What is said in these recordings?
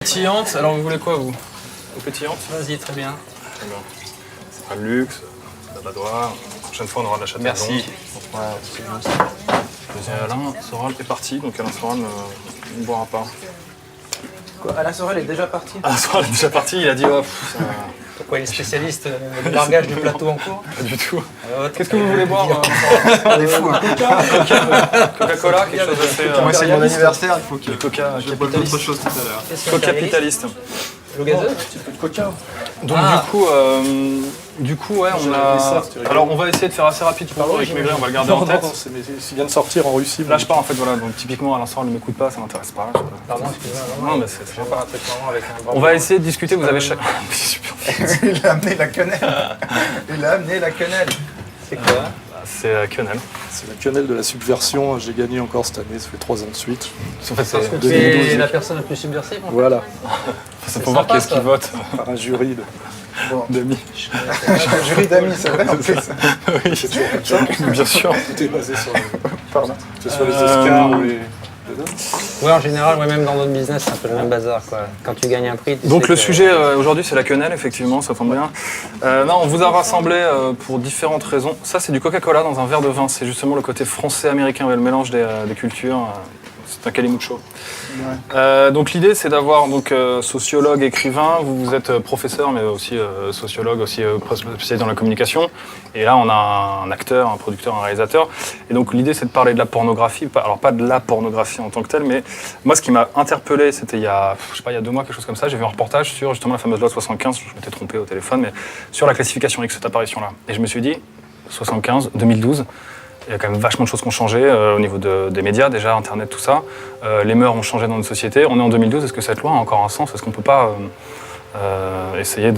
Pétillante, alors vous voulez quoi vous? Pétillante? Vas-y, très bien. Très bien. C'est pas le luxe, la badoire. La prochaine fois on aura de la châtaigne. Merci. Ouais, c'est bon ça. Alain Soral est parti, donc Alain Soral ne boira pas. Quoi, Alain Soral est déjà parti? Alain Soral est déjà parti, il a dit oh, ça... Pourquoi il est spécialiste du largage du plateau en cours? Pas du tout. Qu'est-ce que vous voulez boire? On est fous, hein. Coca-Cola, quelque chose d'assez... Moi c'est mon anniversaire, il faut que Coca je bois d'autres choses tout à l'heure. Coca capitaliste. Le gazeux? Un petit peu de coca. Donc du coup, ouais, on a... Alors on va essayer de faire assez rapide pour vous avec Maigret, on va le garder en tête. Il vient de sortir en Russie. Là je pars en fait, voilà, donc typiquement Alain Soral ne m'écoute pas, ça m'intéresse pas. Pardon, excusez-moi. Non mais c'est Je vais faire un truc marrant avec un On va essayer de discuter, vous avez chaque... Super. Il a amené la quenelle. Il a amené la quenelle. C'est quoi? C'est Quenelle. C'est la quenelle de la subversion. J'ai gagné encore cette année, ça fait 3 ans de suite. En fait, Parce que tu 2012. es la personne la plus subversive en fait. Voilà, c'est pour voir qui est-ce qui vote. par un jury D'amis. un jury d'amis, c'est vrai en plus. Oui, c'est toujours comme ça. Bien sûr. Tout est basé sur Pardon. Que ce soit les Oscars ou les... Ouais, en général, ouais, même dans notre business, c'est un peu le même bazar, quoi. Quand tu gagnes un prix, tu Donc sais le que- sujet aujourd'hui c'est la quenelle, effectivement, ça tombe bien. Non, on vous a rassemblé pour différentes raisons. Ça c'est du Coca-Cola dans un verre de vin, c'est justement le côté français-américain, le mélange des cultures. C'est un Kalimucho. Ouais. Donc l'idée c'est d'avoir sociologue, écrivain, vous êtes professeur mais aussi sociologue, aussi spécialisé dans la communication. Et là on a un acteur, un producteur, un réalisateur. Et donc l'idée c'est de parler de la pornographie, alors pas de la pornographie en tant que telle, mais moi ce qui m'a interpellé c'était il y a 2 mois, quelque chose comme ça, j'ai vu un reportage sur justement la fameuse loi 75, je m'étais trompé au téléphone, mais sur la classification X, cette apparition-là. Et je me suis dit, 75, 2012, il y a quand même vachement de choses qui ont changé au niveau des médias, déjà, Internet, tout ça. Les mœurs ont changé dans notre société. On est en 2012, est-ce que cette loi a encore un sens? Est-ce qu'on ne peut pas essayer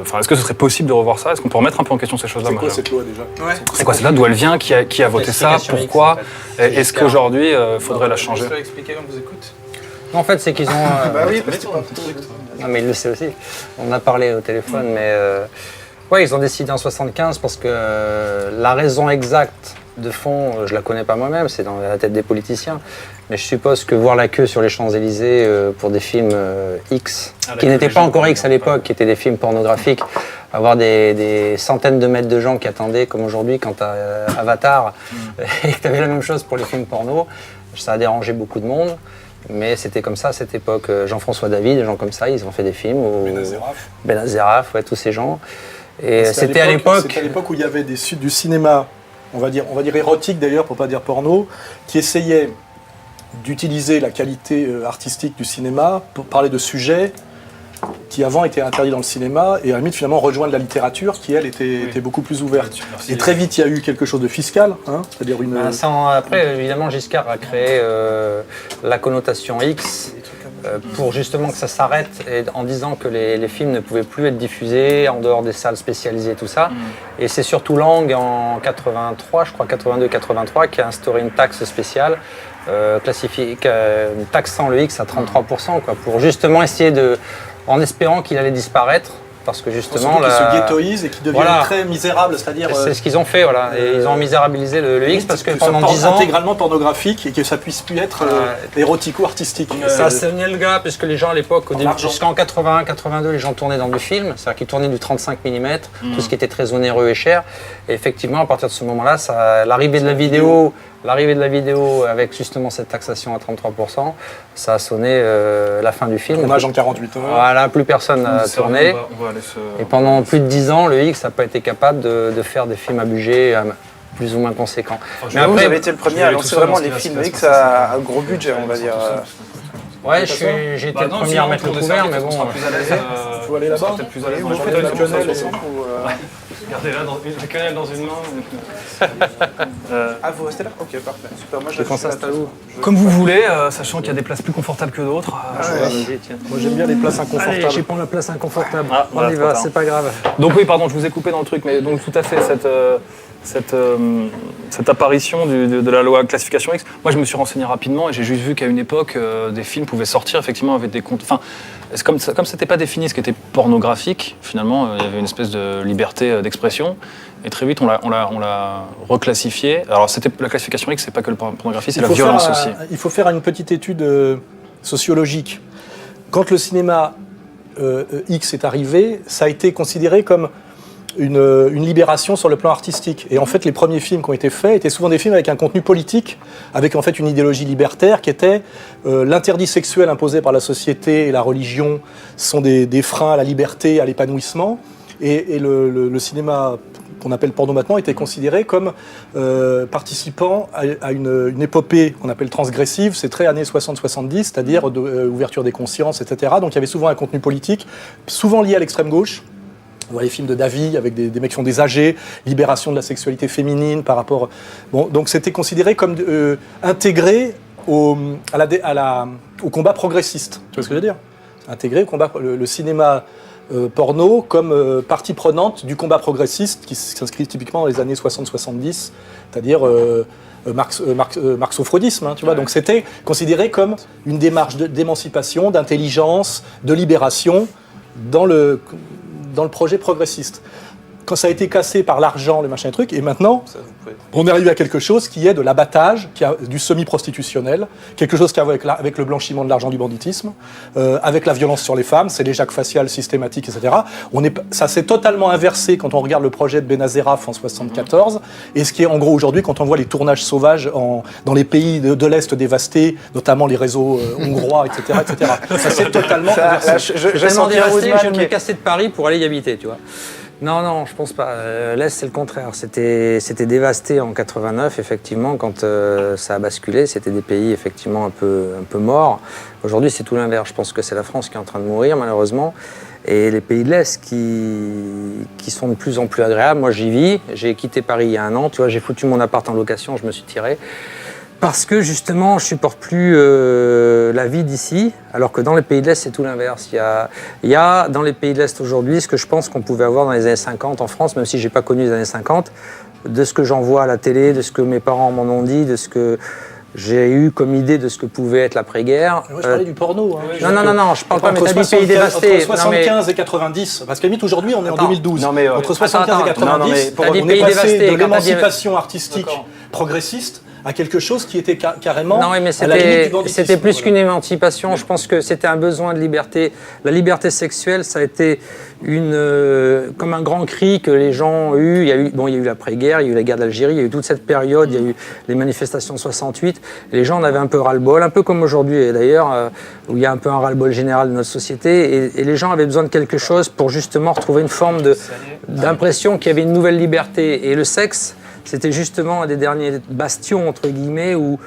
Enfin, est-ce que ce serait possible de revoir ça? Est-ce qu'on peut remettre un peu en question ces choses-là? C'est quoi cette loi déjà? Ouais. C'est quoi celle-là? D'où elle vient? Qui a voté ça? Classification X, Pourquoi? en fait. Est-ce qu'aujourd'hui, il faudrait la changer? Je peux expliquer, on vous écoute. Non, en fait, c'est qu'ils ont... Bah oui, parce que c'est pas un truc. Non, mais il le sait aussi. On a parlé au téléphone, mais... Ouais, ils ont décidé en 75 parce que la raison exacte de fond, je la connais pas moi-même, c'est dans la tête des politiciens. Mais je suppose que voir la queue sur les Champs-Élysées pour des films X, qui n'étaient pas encore X à l'époque, qui étaient des films pornographiques, avoir des centaines de mètres de gens qui attendaient, comme aujourd'hui quand tu as Avatar, et que tu avais la même chose pour les films porno, ça a dérangé beaucoup de monde. Mais c'était comme ça à cette époque. Jean-François David, des gens comme ça, ils ont fait des films. Benazeraf, ouais, tous ces gens. Et c'était à l'époque. C'était à l'époque où il y avait du cinéma, on va dire érotique d'ailleurs, pour pas dire porno, qui essayait d'utiliser la qualité artistique du cinéma pour parler de sujets qui avant étaient interdits dans le cinéma et à la limite finalement rejoindre la littérature qui elle était beaucoup plus ouverte. Et très vite il y a eu quelque chose de fiscal, hein, c'est-à-dire une... Après évidemment Giscard a créé la connotation X pour justement que ça s'arrête en disant que les films ne pouvaient plus être diffusés en dehors des salles spécialisées tout ça. Et c'est surtout Lang en 83, je crois 82-83 qui a instauré une taxe spéciale taxant le X à 33%, quoi, pour justement essayer en espérant qu'il allait disparaître, parce que justement... Qui se ghettoise et qui devient très misérable, c'est-à-dire... C'est ce qu'ils ont fait, voilà. Et ils ont misérabilisé le X parce que pendant 10 ans... intégralement pornographique et que ça puisse plus être érotico-artistique. Ça a saigné le gars, puisque les gens à l'époque, jusqu'en 81, 82, les gens tournaient dans du film, c'est-à-dire qu'ils tournaient du 35 mm, tout ce qui était très onéreux et cher. Et effectivement, à partir de ce moment-là, l'arrivée de la vidéo avec justement cette taxation à 33%, ça a sonné la fin du film. Tournage en 48 heures. Voilà, plus personne n'a tourné. Et pendant plus de 10 ans, le X n'a pas été capable de faire des films à budget plus ou moins conséquent. Mais après, vous avez été le premier à lancer vraiment les films X à gros budget, on va dire. Ouais, j'ai été le premier à mettre le couvert, mais bon... Il faut aller là-bas. Peut-être plus à l'aise. Vous faites la quenelle Regardez là, la quenelle dans une main. Ah, vous restez là? Ok, parfait. Super, moi je pense à Stalou. Comme vous voulez, sachant qu'il y a des places plus confortables que d'autres. Moi j'aime bien les places inconfortables. Allez, j'ai prendre la place inconfortable. On voilà, y va, c'est pas grave. Donc oui, pardon, je vous ai coupé dans le truc, mais donc tout à fait cette apparition de la loi classification X. Moi, je me suis renseigné rapidement et j'ai juste vu qu'à une époque, des films pouvaient sortir effectivement avec des comptes. Enfin, comme c'était pas défini ce qui était pornographique, finalement, il y avait une espèce de liberté d'expression. Et très vite, on l'a reclassifié. Alors, la classification X, c'est pas que la pornographie, c'est la violence aussi. Il faut faire une petite étude sociologique. quand le cinéma X est arrivé, ça a été considéré comme une libération sur le plan artistique. Et en fait, les premiers films qui ont été faits étaient souvent des films avec un contenu politique, avec en fait une idéologie libertaire qui était l'interdit sexuel imposé par la société et la religion sont des freins à la liberté, à l'épanouissement. Et le cinéma qu'on appelle porno maintenant était considéré comme participant à une épopée qu'on appelle transgressive, c'est très années 60-70, c'est-à-dire ouverture des consciences, etc. Donc il y avait souvent un contenu politique, souvent lié à l'extrême gauche. On voit les films de Davy avec des mecs qui sont des âgés, libération de la sexualité féminine par rapport... Bon, donc c'était considéré comme intégré au combat progressiste. Tu vois ce que je veux dire ? Intégré au combat... Le cinéma porno comme partie prenante du combat progressiste qui s'inscrit typiquement dans les années 60-70, c'est-à-dire marxo-freudisme. Hein, tu vois ? Donc c'était considéré comme une démarche d'émancipation, d'intelligence, de libération dans le projet progressiste. Quand ça a été cassé par l'argent, le machin truc, et maintenant, on est arrivé à quelque chose qui est de l'abattage, du semi-prostitutionnel, quelque chose qui a avec le blanchiment de l'argent du banditisme, avec la violence sur les femmes, c'est les jacques faciales systématiques, etc. Ça s'est totalement inversé quand on regarde le projet de Benazeraf en 1974, et ce qui est en gros aujourd'hui, quand on voit les tournages sauvages dans les pays de l'Est dévastés, notamment les réseaux hongrois, etc., etc. Ça s'est totalement inversé. Je viens de me casser de Paris pour aller y habiter, tu vois. Non, je pense pas. L'Est, c'est le contraire. C'était dévasté en 89, effectivement, quand ça a basculé. C'était des pays, effectivement, un peu morts. Aujourd'hui, c'est tout l'inverse. Je pense que c'est la France qui est en train de mourir, malheureusement. Et les pays de l'Est qui sont de plus en plus agréables. Moi, j'y vis. J'ai quitté Paris il y a 1 an. Tu vois, j'ai foutu mon appart en location, je me suis tiré. Parce que justement, je supporte plus la vie d'ici, alors que dans les pays de l'Est, c'est tout l'inverse. Il y a dans les pays de l'Est aujourd'hui ce que je pense qu'on pouvait avoir dans les années 50 en France, même si j'ai pas connu les années 50, de ce que j'en vois à la télé, de ce que mes parents m'en ont dit, de ce que j'ai eu comme idée de ce que pouvait être l'après-guerre. Moi, je parlais du porno. Hein. Non, je parle pas, mais t'as dit pays dévastés. Entre 75 et 90, parce qu'à limite, aujourd'hui, on est en 2012. Non, mais, entre 75 et 90, on est passé de l'émancipation artistique progressiste à quelque chose qui était carrément à la limite du banditisme. C'était plus qu'une émancipation. Je pense que c'était un besoin de liberté. La liberté sexuelle, ça a été comme un grand cri que les gens ont eu. Il y a eu l'après-guerre, il y a eu la guerre d'Algérie, il y a eu toute cette période, il y a eu les manifestations de 68. Et les gens en avaient un peu ras-le-bol, un peu comme aujourd'hui d'ailleurs, où il y a un peu un ras-le-bol général de notre société. Et les gens avaient besoin de quelque chose pour justement retrouver une forme d'impression qu'il y avait une nouvelle liberté. Et le sexe, c'était justement un des derniers bastions, entre guillemets, où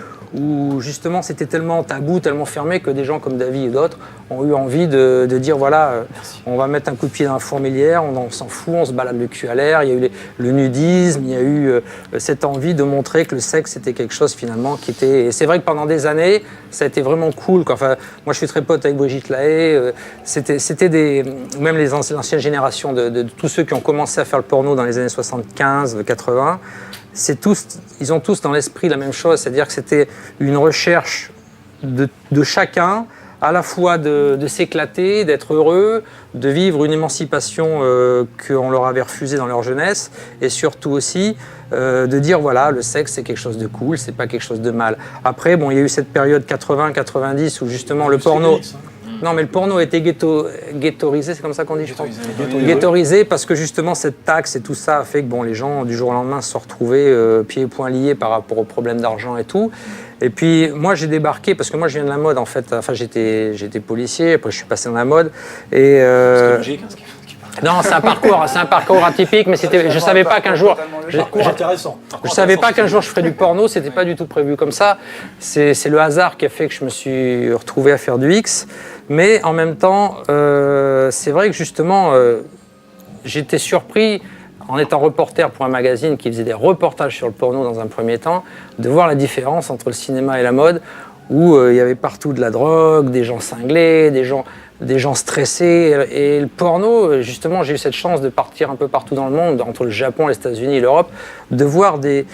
justement c'était tellement tabou, tellement fermé que des gens comme Davy et d'autres ont eu envie de dire voilà, on va mettre un coup de pied dans la fourmilière, on s'en fout, on se balade le cul à l'air. Il y a eu le nudisme, il y a eu cette envie de montrer que le sexe c'était quelque chose finalement qui était... Et c'est vrai que pendant des années, ça a été vraiment cool. Enfin, moi je suis très pote avec Brigitte Lahaye, c'était même l'ancienne génération de tous ceux qui ont commencé à faire le porno dans les années 75, 80, ils ont tous dans l'esprit la même chose, c'est-à-dire que c'était une recherche de chacun, à la fois de s'éclater, d'être heureux, de vivre une émancipation qu'on leur avait refusée dans leur jeunesse, et surtout aussi de dire voilà, le sexe c'est quelque chose de cool, c'est pas quelque chose de mal. Après, il y a eu cette période 80-90 où justement le porno... Non, mais le porno a été ghettorisé, c'est comme ça qu'on dit, je pense. Ghettorisé parce que justement cette taxe et tout ça a fait que les gens du jour au lendemain se sont retrouvés pieds et poings liés par rapport aux problèmes d'argent et tout. Et puis moi j'ai débarqué parce que moi je viens de la mode en fait. Enfin j'étais policier, après je suis passé dans la mode et. C'est logique. Non, c'est un parcours atypique, mais je savais pas qu'un jour. Je savais pas qu'un jour je ferais du porno, c'était pas du tout prévu comme ça. C'est le hasard qui a fait que je me suis retrouvé à faire du X. Mais en même temps, c'est vrai que justement, j'étais surpris, en étant reporter pour un magazine qui faisait des reportages sur le porno dans un premier temps, de voir la différence entre le cinéma et la mode, où il y avait partout de la drogue, des gens cinglés, des gens... des gens stressés. Et le porno, justement, j'ai eu cette chance de partir un peu partout dans le monde, entre le Japon, les États-Unis et l'Europe, de voir des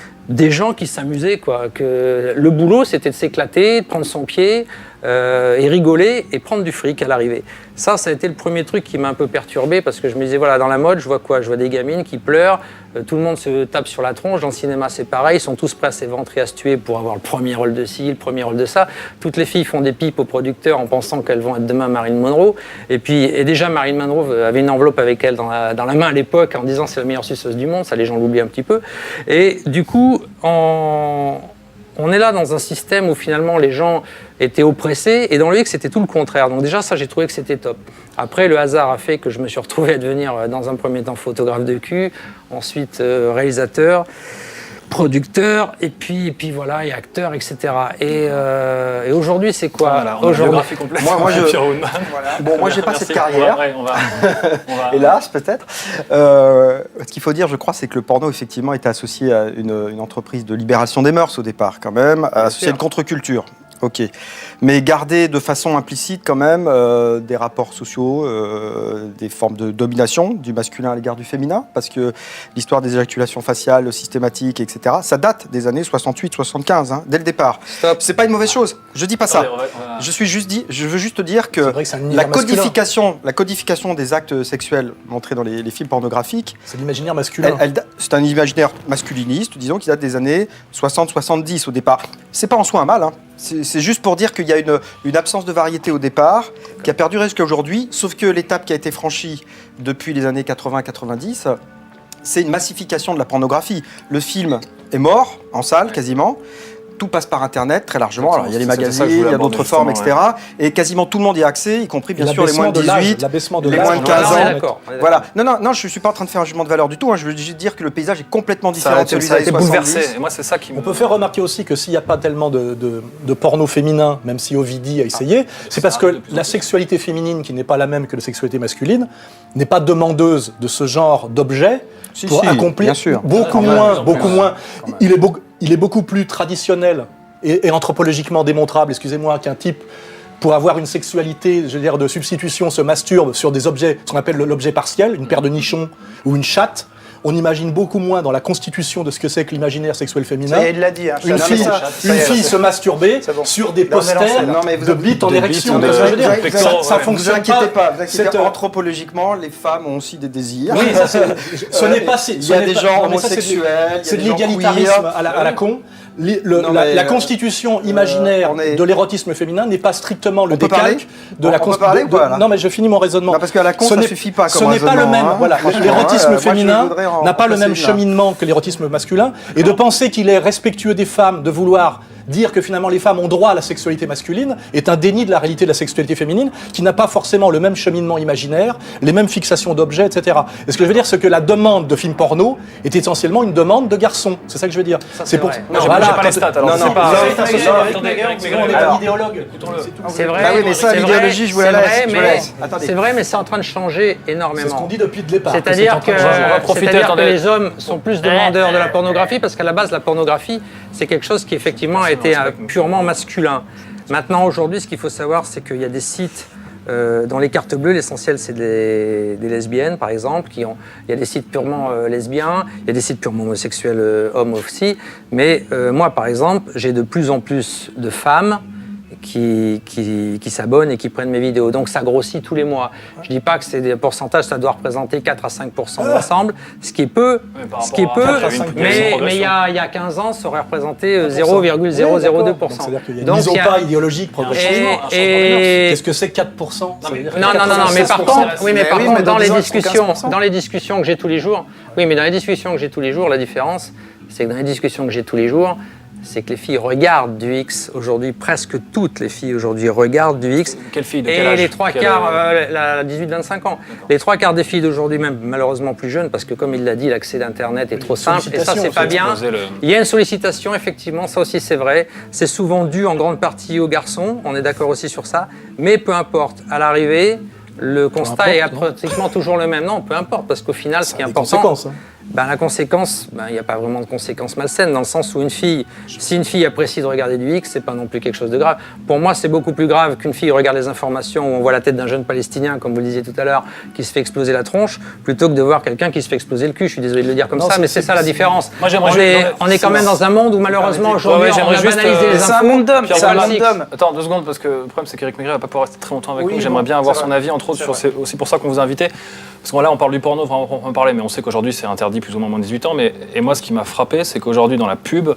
gens qui s'amusaient, quoi. Que le boulot, c'était de s'éclater, de prendre son pied et rigoler et prendre du fric à l'arrivée. Ça a été le premier truc qui m'a un peu perturbé parce que je me disais, voilà, dans la mode, je vois quoi? Je vois des gamines qui pleurent, tout le monde se tape sur la tronche. Dans le cinéma, c'est pareil, ils sont tous prêts à s'éventrer, à se tuer pour avoir le premier rôle de ci, le premier rôle de ça. Toutes les filles font des pipes aux producteurs en pensant qu'elles vont être demain Marilyn Monroe. Et déjà, Marilyn Monroe avait une enveloppe avec elle dans la main à l'époque en disant c'est la meilleure suceuse du monde. Ça, les gens l'oublient un petit peu. Et du coup, on est là dans un système où finalement les gens étaient oppressés et dans le X c'était tout le contraire. Donc déjà ça j'ai trouvé que c'était top. Après le hasard a fait que je me suis retrouvé à devenir dans un premier temps photographe de cul, ensuite réalisateur, producteur et puis voilà et acteur etc. Et aujourd'hui c'est quoi? Voilà, on a aujourd'hui biographie complète. Moi, moi, j'ai pas Merci. cette carrière. On va Hélas, peut-être. Ce qu'il faut dire, je crois, c'est que le porno, effectivement, était associé à une entreprise de libération des mœurs au départ, quand même, associé à une contre-culture. Ok. Mais garder de façon implicite, quand même, des rapports sociaux, des formes de domination du masculin à l'égard du féminin, parce que l'histoire des éjaculations faciales systématiques, etc., ça date des années 68-75, hein, dès le départ. Stop. C'est pas une mauvaise chose. Je dis pas ça. on va- Je veux juste dire que C'est vrai que c'est un univers la codification des actes sexuels montrés dans les films pornographiques, C'est l'imaginaire masculin. c'est un imaginaire masculiniste, disons, qui date des années 60-70 au départ. C'est pas en soi un mal, hein. C'est juste pour dire qu'il y a une absence de variété au départ, qui a perduré jusqu'à aujourd'hui, sauf que l'étape qui a été franchie depuis les années 80-90, c'est une massification de la pornographie. Le film est mort, en salle quasiment. Tout passe par Internet très largement. Alors, il y a les C'était ça que je magazines, voulais il y a aborder, d'autres formes, etc. justement, Et quasiment tout le monde y a accès, y compris bien sûr les moins de 18, l'abaissement de les l'âge. moins de 15 on est ans. d'accord. Voilà. Non, je suis pas en train de faire un jugement de valeur du tout. Hein. Je veux juste dire que le paysage est complètement Ça différent a de celui été, ça a des été années 70. bouleversé. Et moi, c'est ça qui me. On peut faire remarquer aussi que s'il n'y a pas tellement de porno féminin, même si Ovidie a essayé, c'est parce que la sexualité féminine, qui n'est pas la même que la sexualité masculine, n'est pas demandeuse de ce genre d'objet Si, pour si, accomplir bien sûr. beaucoup moins. Il est beaucoup plus traditionnel et anthropologiquement démontrable, excusez-moi, qu'un type, pour avoir une sexualité, je veux dire, de substitution, se masturbe sur des objets, ce qu'on appelle l'objet partiel, une paire de nichons ou une chatte. On imagine beaucoup moins dans la constitution de ce que c'est que l'imaginaire sexuel féminin. Ça y est, il l'a dit. Hein, Une fille se masturber C'est bon. sur des Là, on est lancé, posters là. Non, mais vous de avez- bites en de érection. bites, Tu vois ce que je veux dire ouais. Ça Vous vous fonctionne inquiétez pas, vous inquiétez Cette, pas. Anthropologiquement, les femmes ont aussi des désirs. Oui, ça, ce n'est pas. Il y a des gens non, mais ça, homosexuels, c'est de il y a des gens l'égalitarisme queer. à la con. Non, mais, La constitution imaginaire on est- de l'érotisme féminin n'est pas strictement le On peut parler décalque de la On peut parler ou pas, là Non, mais je finis mon raisonnement. Non, parce qu'à la con, Ce ça n'est- suffit pas Ce comme n'est pas le raisonnement, même. hein. Voilà, Franchement, l'érotisme moi, je féminin voudrais en n'a pas le passer même une, là. cheminement que l'érotisme masculin. Et de penser qu'il est respectueux des femmes de vouloir dire que finalement les femmes ont droit à la sexualité masculine est un déni de la réalité de la sexualité féminine qui n'a pas forcément le même cheminement imaginaire, les mêmes fixations d'objets, etc. Et ce que je veux dire, c'est que la demande de films porno est essentiellement une demande de garçons. C'est ça que je veux dire. c'est vrai. Non, j'ai Voilà, pas les stats. Alors, Non, je sais non, pas. vous avez- Attendez, on est alors, un idéologue. C'est vrai. Bah oui, mais ça, c'est l'idéologie, je vous la vrai, laisse, je vous la mais- laisse. Attendez. C'est vrai, mais c'est en train de changer énormément. C'est ce qu'on dit depuis le départ. C'est-à-dire c'est en que, train de changer. on va profiter, c'est-à-dire que attendez. les hommes sont plus demandeurs de la pornographie parce qu'à la base, la pornographie, c'est quelque chose qui effectivement a été purement masculin. Maintenant, aujourd'hui, ce qu'il faut savoir, c'est qu'il y a des sites dans les cartes bleues, l'essentiel, c'est des lesbiennes, par exemple. Il y a des sites purement lesbiens, il y a des sites purement homosexuels, hommes aussi. Mais moi, par exemple, j'ai de plus en plus de femmes qui s'abonnent et qui prennent mes vidéos. Donc ça grossit tous les mois. Je dis pas que c'est des pourcentages, ça doit représenter 4 à 5% de l'ensemble, ce qui est peu, par ce qui est rapport peu, à 4 à 5%, mais il y a 15 ans, ça aurait représenté Oui, 0,002%. d'accord. Donc, c'est-à-dire qu'il y a une Donc, mise au il y a- pas idéologique progressif. Et- Qu'est-ce que c'est 4%? Ça veut dire Non, mais par 96%. contre, oui, mais par oui, contre, mais dans dans les 10 ans, discussions, 15%. dans les discussions que j'ai tous les jours, oui, mais dans les discussions que j'ai tous les jours, la différence, c'est que dans les discussions que j'ai tous les jours, c'est que les filles regardent du X aujourd'hui, presque toutes les filles aujourd'hui regardent du X. Quelle fille de quel Et âge les trois Quel- quarts, la 18-25 ans, les trois quarts des filles d'aujourd'hui, même malheureusement plus jeunes, parce que comme il l'a dit, l'accès d'Internet est trop simple, et ça, c'est pas bien. Poser le- Il y a une sollicitation, effectivement, ça aussi c'est vrai. C'est souvent dû en grande partie aux garçons, on est d'accord aussi sur ça. Mais peu importe, à l'arrivée, le constat est importe, non pratiquement toujours le même. Non, peu importe, parce qu'au final, ce qui est Des important, conséquences. Hein. La conséquence, il n'y a pas vraiment de conséquence malsaine, dans le sens où si une fille apprécie de regarder du X, c'est pas non plus quelque chose de grave. Pour moi, c'est beaucoup plus grave qu'une fille regarde les informations où on voit la tête d'un jeune Palestinien, comme vous le disiez tout à l'heure, qui se fait exploser la tronche, plutôt que de voir quelqu'un qui se fait exploser le cul. Je suis désolé de le dire comme ça, mais c'est ça la différence. Moi, on est quand même dans un monde où malheureusement aujourd'hui on a banalisé les infos. C'est un monde d'hommes, c'est un monde d'hommes. Attends 2 secondes, parce que le problème c'est qu'Éric Maigret va pas pouvoir rester très longtemps avec nous. J'aimerais bien avoir son avis, entre autres, c'est aussi pour ça qu'on vous a invité. Parce que là, on parle du porno, vraiment, on peut en parler, mais on sait qu'aujourd'hui, c'est interdit plus ou moins 18 ans. Et moi, ce qui m'a frappé, c'est qu'aujourd'hui, dans la pub,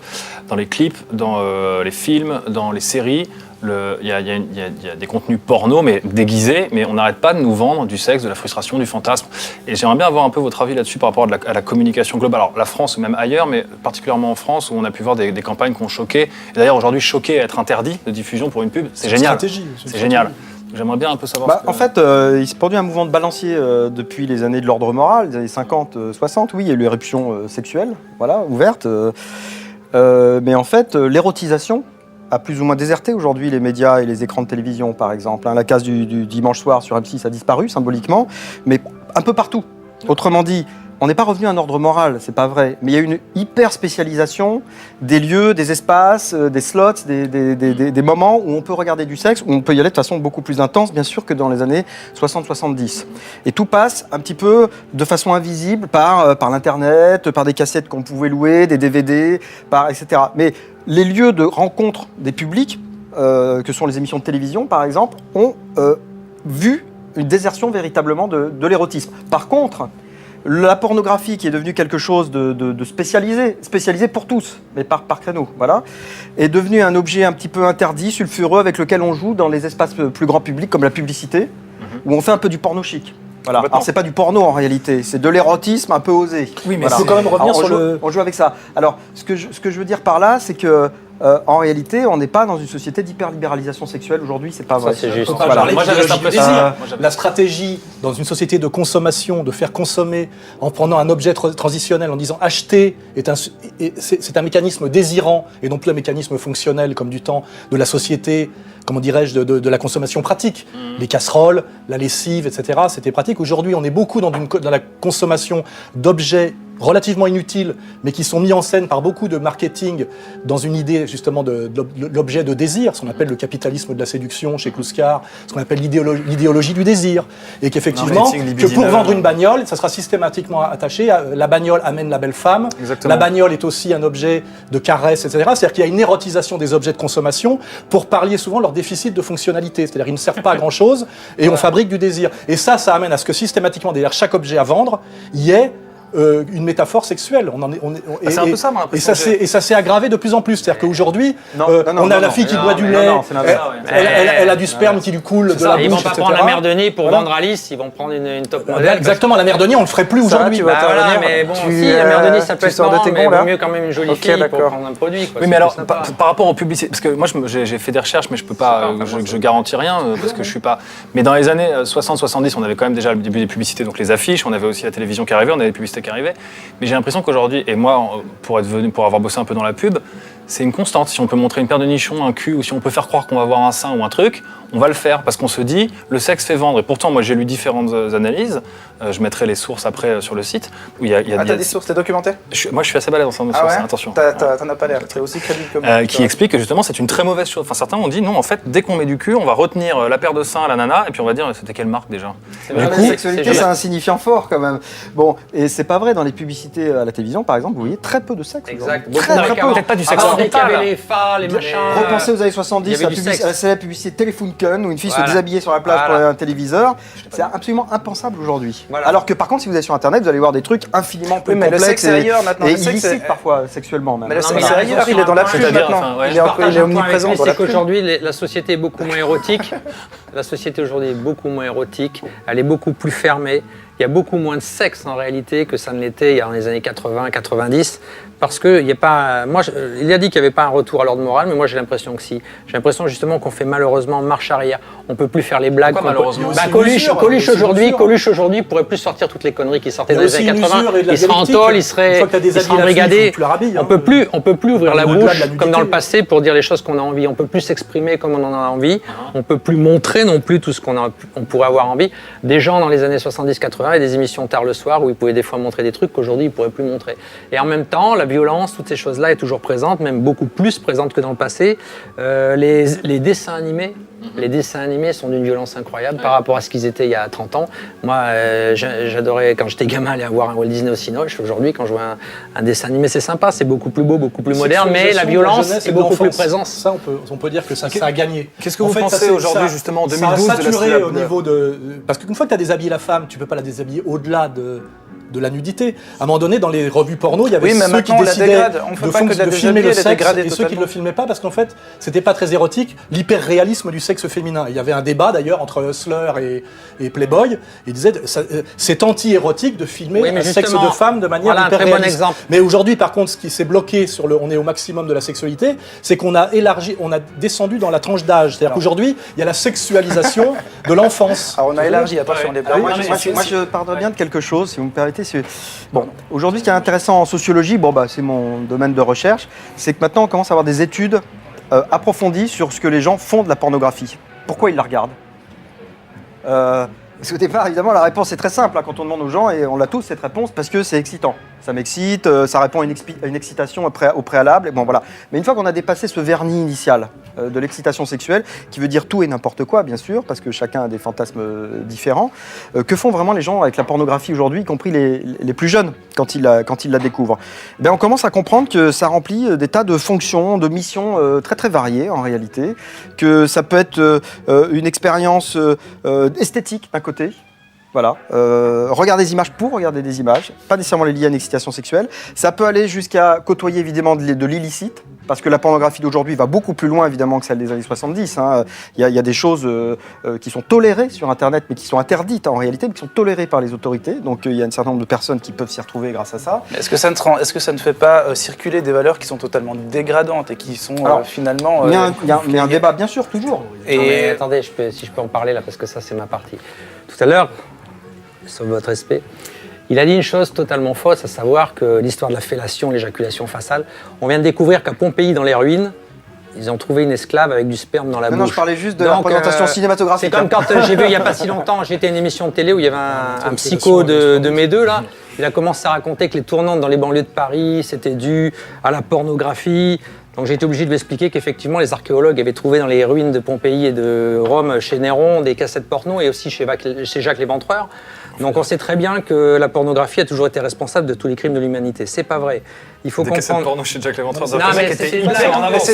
dans les clips, dans les films, dans les séries, il y a des contenus porno, mais déguisés, mais on n'arrête pas de nous vendre du sexe, de la frustration, du fantasme. Et j'aimerais bien avoir un peu votre avis là-dessus par rapport à la communication globale. Alors, la France ou même ailleurs, mais particulièrement en France, où on a pu voir des campagnes qui ont choqué. Et d'ailleurs, aujourd'hui, choqué à être interdit de diffusion pour une pub, c'est génial. C'est génial. J'aimerais bien un peu savoir. En fait, il s'est produit un mouvement de balancier depuis les années de l'ordre moral, les années 50, 60. Oui, il y a eu l'éruption sexuelle, voilà, ouverte. Mais en fait, l'érotisation a plus ou moins déserté aujourd'hui les médias et les écrans de télévision, par exemple. La case du dimanche soir sur M6 a disparu symboliquement, mais un peu partout. Autrement dit, on n'est pas revenu à un ordre moral, c'est pas vrai, mais il y a une hyper spécialisation des lieux, des espaces, des slots, des moments où on peut regarder du sexe, où on peut y aller de façon beaucoup plus intense, bien sûr, que dans les années 60-70. Et tout passe un petit peu de façon invisible par l'Internet, par des cassettes qu'on pouvait louer, des DVD, etc. Mais les lieux de rencontre des publics, que sont les émissions de télévision, par exemple, ont vu une désertion véritablement de l'érotisme. Par contre, la pornographie, qui est devenue quelque chose de spécialisé pour tous, mais par créneau, voilà, est devenue un objet un petit peu interdit, sulfureux, avec lequel on joue dans les espaces plus grand public, comme la publicité, où on fait un peu du porno chic. Voilà. Alors c'est pas du porno en réalité, c'est de l'érotisme un peu osé. Oui, mais voilà. il faut quand même revenir sur on joue avec ça. Alors ce que je veux dire par là, c'est que en réalité, on n'est pas dans une société d'hyperlibéralisation sexuelle aujourd'hui, c'est pas vrai. C'est juste. Moi, j'avais cette impression. La stratégie dans une société de consommation, de faire consommer en prenant un objet transitionnel, en disant acheter, c'est un mécanisme désirant et non plus un mécanisme fonctionnel comme du temps de la société, comment dirais-je, de la consommation pratique. Les casseroles, la lessive, etc. C'était pratique. Aujourd'hui, on est beaucoup dans la consommation d'objets relativement inutiles, mais qui sont mis en scène par beaucoup de marketing dans une idée justement de l'objet de désir, ce qu'on appelle le capitalisme de la séduction chez Kluskar, ce qu'on appelle l'idéologie du désir, et qu'effectivement, que pour vendre une bagnole, ça sera systématiquement attaché à la bagnole amène la belle femme, la bagnole est aussi un objet de caresse, etc. C'est-à-dire qu'il y a une érotisation des objets de consommation pour pallier souvent leur déficit de fonctionnalité, c'est-à-dire qu'ils ne servent pas à grand-chose et on fabrique du désir. Et ça amène à ce que systématiquement, derrière chaque objet à vendre, il y ait une métaphore sexuelle. C'est un peu ça, moi, et ça s'est aggravé de plus en plus. C'est-à-dire qu'aujourd'hui, on a la fille qui boit du lait, elle a du sperme qui lui coule de la bouche, Ils vont pas prendre la mère Denis pour vendre Alice, ils vont prendre une top modèle. Exactement, la mère Denis, on le ferait plus aujourd'hui. Mais bon, si, la mère Denis, ça peut être marrant, mais il vaut mieux quand même une jolie fille pour prendre un produit. Oui, mais alors, par rapport aux publicités, parce que moi, j'ai fait des recherches, mais je peux pas, je garantis rien, parce que je suis pas... Mais dans les années 60-70, on avait quand même déjà le début des publicités, donc les affiches, on avait aussi la télévision qui arrivait, on avait les publicités qui arrivaient. Mais j'ai l'impression qu'aujourd'hui, et moi, pour avoir bossé un peu dans la pub, c'est une constante. Si on peut montrer une paire de nichons, un cul, ou si on peut faire croire qu'on va voir un sein ou un truc, on va le faire parce qu'on se dit le sexe fait vendre. Et pourtant, moi, j'ai lu différentes analyses. Je mettrai les sources après sur le site. Où t'as des sources, t'es documenté ? Moi, je suis assez balèze en termes de sources, attention. T'en as pas l'air, t'es aussi crédible que moi. Qui explique que justement, c'est une très mauvaise chose. Enfin, certains ont dit non, en fait, dès qu'on met du cul, on va retenir la paire de seins à la nana, et puis on va dire c'était quelle marque déjà. La sexualité, c'est un signifiant fort quand même. Bon, et c'est pas vrai dans les publicités à la télévision, par exemple, vous voyez très peu de sexe. Exact. Très peu. Peut-être pas du sexe frontal. Il y avait les phares, les machins. Repensez aux années 70, la publicité Telefunken, où une fille se déshabillait sur la plage pour un téléviseur. C'est absolument impensable aujourd'hui. Alors que par contre, si vous allez sur Internet, vous allez voir des trucs infiniment plus complexes et illicites parfois sexuellement même. Mais le sexe ailleurs, il est dans la pub maintenant. Il est omniprésent. C'est qu'aujourd'hui, la société est beaucoup moins érotique. La société aujourd'hui est beaucoup moins érotique. Elle est beaucoup plus fermée. Il y a beaucoup moins de sexe en réalité que ça ne l'était dans les années 80-90. parce que il y a pas, il a dit qu'il n'y avait pas un retour à l'ordre moral, mais moi j'ai l'impression que si. J'ai l'impression justement qu'on fait malheureusement marche arrière. On peut plus faire les blagues. Malheureusement Coluche aujourd'hui pourrait plus sortir toutes les conneries qui sortaient dans les années 80. Il serait en tôle, il serait embrigadé. On peut plus ouvrir la bouche comme dans le passé pour dire les choses qu'on a envie. On peut plus s'exprimer comme on en a envie. On peut plus montrer non plus tout ce qu'on pourrait avoir envie. Des gens dans les années 70-80 et des émissions tard le soir où ils pouvaient des fois montrer des trucs qu'aujourd'hui ils pourraient plus montrer. Et en même temps, la violence, toutes ces choses-là est toujours présente, même beaucoup plus présente que dans le passé. Les dessins animés. Les dessins animés sont d'une violence incroyable par rapport à ce qu'ils étaient il y a 30 ans. Moi, j'adorais, quand j'étais gamin, aller voir un Walt Disney au Cinoche. Aujourd'hui, quand je vois un dessin animé, c'est sympa, c'est beaucoup plus beau, beaucoup plus moderne, mais la violence est beaucoup plus présente. Ça, on peut dire que ça a gagné. Qu'est-ce que vous pensez aujourd'hui, justement, en 2012 ça a saturé au niveau de... Parce qu'une fois que tu as déshabillé la femme, tu ne peux pas la déshabiller au-delà de la nudité. À un moment donné, dans les revues porno, il y avait ceux qui décidaient de filmer le sexe et ceux qui ne le filmaient pas parce qu'en fait, c'était pas très érotique, l'hyper-réalisme du sexe féminin. Il y avait un débat d'ailleurs entre Hustler et Playboy. Ils disaient c'est anti-érotique de filmer un sexe de femme de manière hyper-réaliste. Bon mais aujourd'hui, par contre, ce qui s'est bloqué on est au maximum de la sexualité, c'est qu'on a élargi, on a descendu dans la tranche d'âge. C'est-à-dire qu'aujourd'hui, il y a la sexualisation de l'enfance. Alors on a élargi, attention, moi, je parlerai bien de quelque chose, si vous me permettez. Bon, aujourd'hui, ce qui est intéressant en sociologie, c'est mon domaine de recherche, c'est que maintenant on commence à avoir des études approfondies sur ce que les gens font de la pornographie. Pourquoi ils la regardent Parce qu'au départ, évidemment, la réponse est très simple quand on demande aux gens, et on l'a tous cette réponse, parce que c'est excitant. Ça m'excite, ça répond à une excitation au préalable. Et bon, voilà. Mais une fois qu'on a dépassé ce vernis initial de l'excitation sexuelle, qui veut dire tout et n'importe quoi, bien sûr, parce que chacun a des fantasmes différents, que font vraiment les gens avec la pornographie aujourd'hui, y compris les plus jeunes, quand ils la découvrent? On commence à comprendre que ça remplit des tas de fonctions, de missions très très variées en réalité, que ça peut être une expérience esthétique d'un côté. Voilà, regarder des images pour regarder des images, pas nécessairement les lier à une excitation sexuelle. Ça peut aller jusqu'à côtoyer évidemment de l'illicite, parce que la pornographie d'aujourd'hui va beaucoup plus loin évidemment que celle des années 70. Il y a des choses qui sont tolérées sur Internet, mais qui sont interdites en réalité, mais qui sont tolérées par les autorités. Donc il y a un certain nombre de personnes qui peuvent s'y retrouver grâce à ça. Est-ce que ça ne fait pas circuler des valeurs qui sont totalement dégradantes et qui sont finalement... Il y a un débat, bien sûr, toujours. Et attendez, si je peux en parler là, parce que ça c'est ma partie. Tout à l'heure, sur votre respect, il a dit une chose totalement fausse, à savoir que l'histoire de la fellation, l'éjaculation faciale, on vient de découvrir qu'à Pompéi, dans les ruines, ils ont trouvé une esclave avec du sperme dans la bouche. Non, je parlais juste de la représentation cinématographique. C'est comme quand j'ai vu il n'y a pas si longtemps, j'étais à une émission de télé où il y avait un psycho de mes deux là. Il a commencé à raconter que les tournantes dans les banlieues de Paris, c'était dû à la pornographie. Donc j'ai été obligé de lui expliquer qu'effectivement les archéologues avaient trouvé dans les ruines de Pompéi et de Rome, chez Néron, des cassettes porno et aussi chez Jacques l'Éventreur. Donc on sait très bien que la pornographie a toujours été responsable de tous les crimes de l'humanité. C'est pas vrai. Il faut comprendre. Des cassettes porno chez Jacques l'Éventreur. Non mais c'est une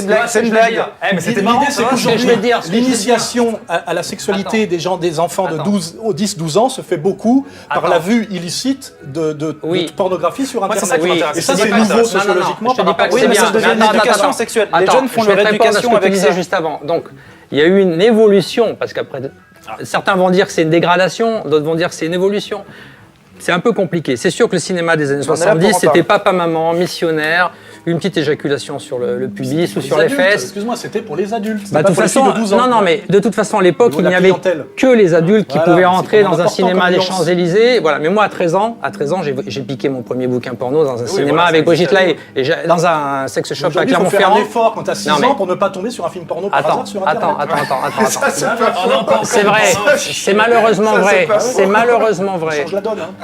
blague. C'est une blague. Mais c'était marrant. L'idée c'est qu'aujourd'hui, l'initiation à la sexualité des enfants de 10-12 ans se fait beaucoup par la vue illicite de pornographie sur Internet. Et ça c'est nouveau sociologiquement. Je te dis pas que c'est bien. Ça devient une éducation sexuelle. Les jeunes font leur éducation avec ça. Juste avant. Donc il y a eu une évolution parce qu'après. Certains vont dire que c'est une dégradation, d'autres vont dire que c'est une évolution. C'est un peu compliqué. C'est sûr que le cinéma des années 70, c'était papa-maman, missionnaire, une petite éjaculation sur le pubis ou sur les fesses. Excuse-moi, c'était pour les adultes. De toute façon, de 12 ans. Non, mais de toute façon, à l'époque, il n'y avait que les adultes qui pouvaient rentrer dans un cinéma des Champs-Élysées. Voilà. Mais moi, à 13 ans, j'ai piqué mon premier bouquin porno dans un cinéma avec Brigitte Lahaie, dans un sex shop à Clermont-Ferrand. Il faut faire un effort quand tu as 6 ans pour ne pas tomber sur un film porno par hasard sur Internet. Attends. C'est vrai. C'est malheureusement vrai. C'est malheureusement vrai.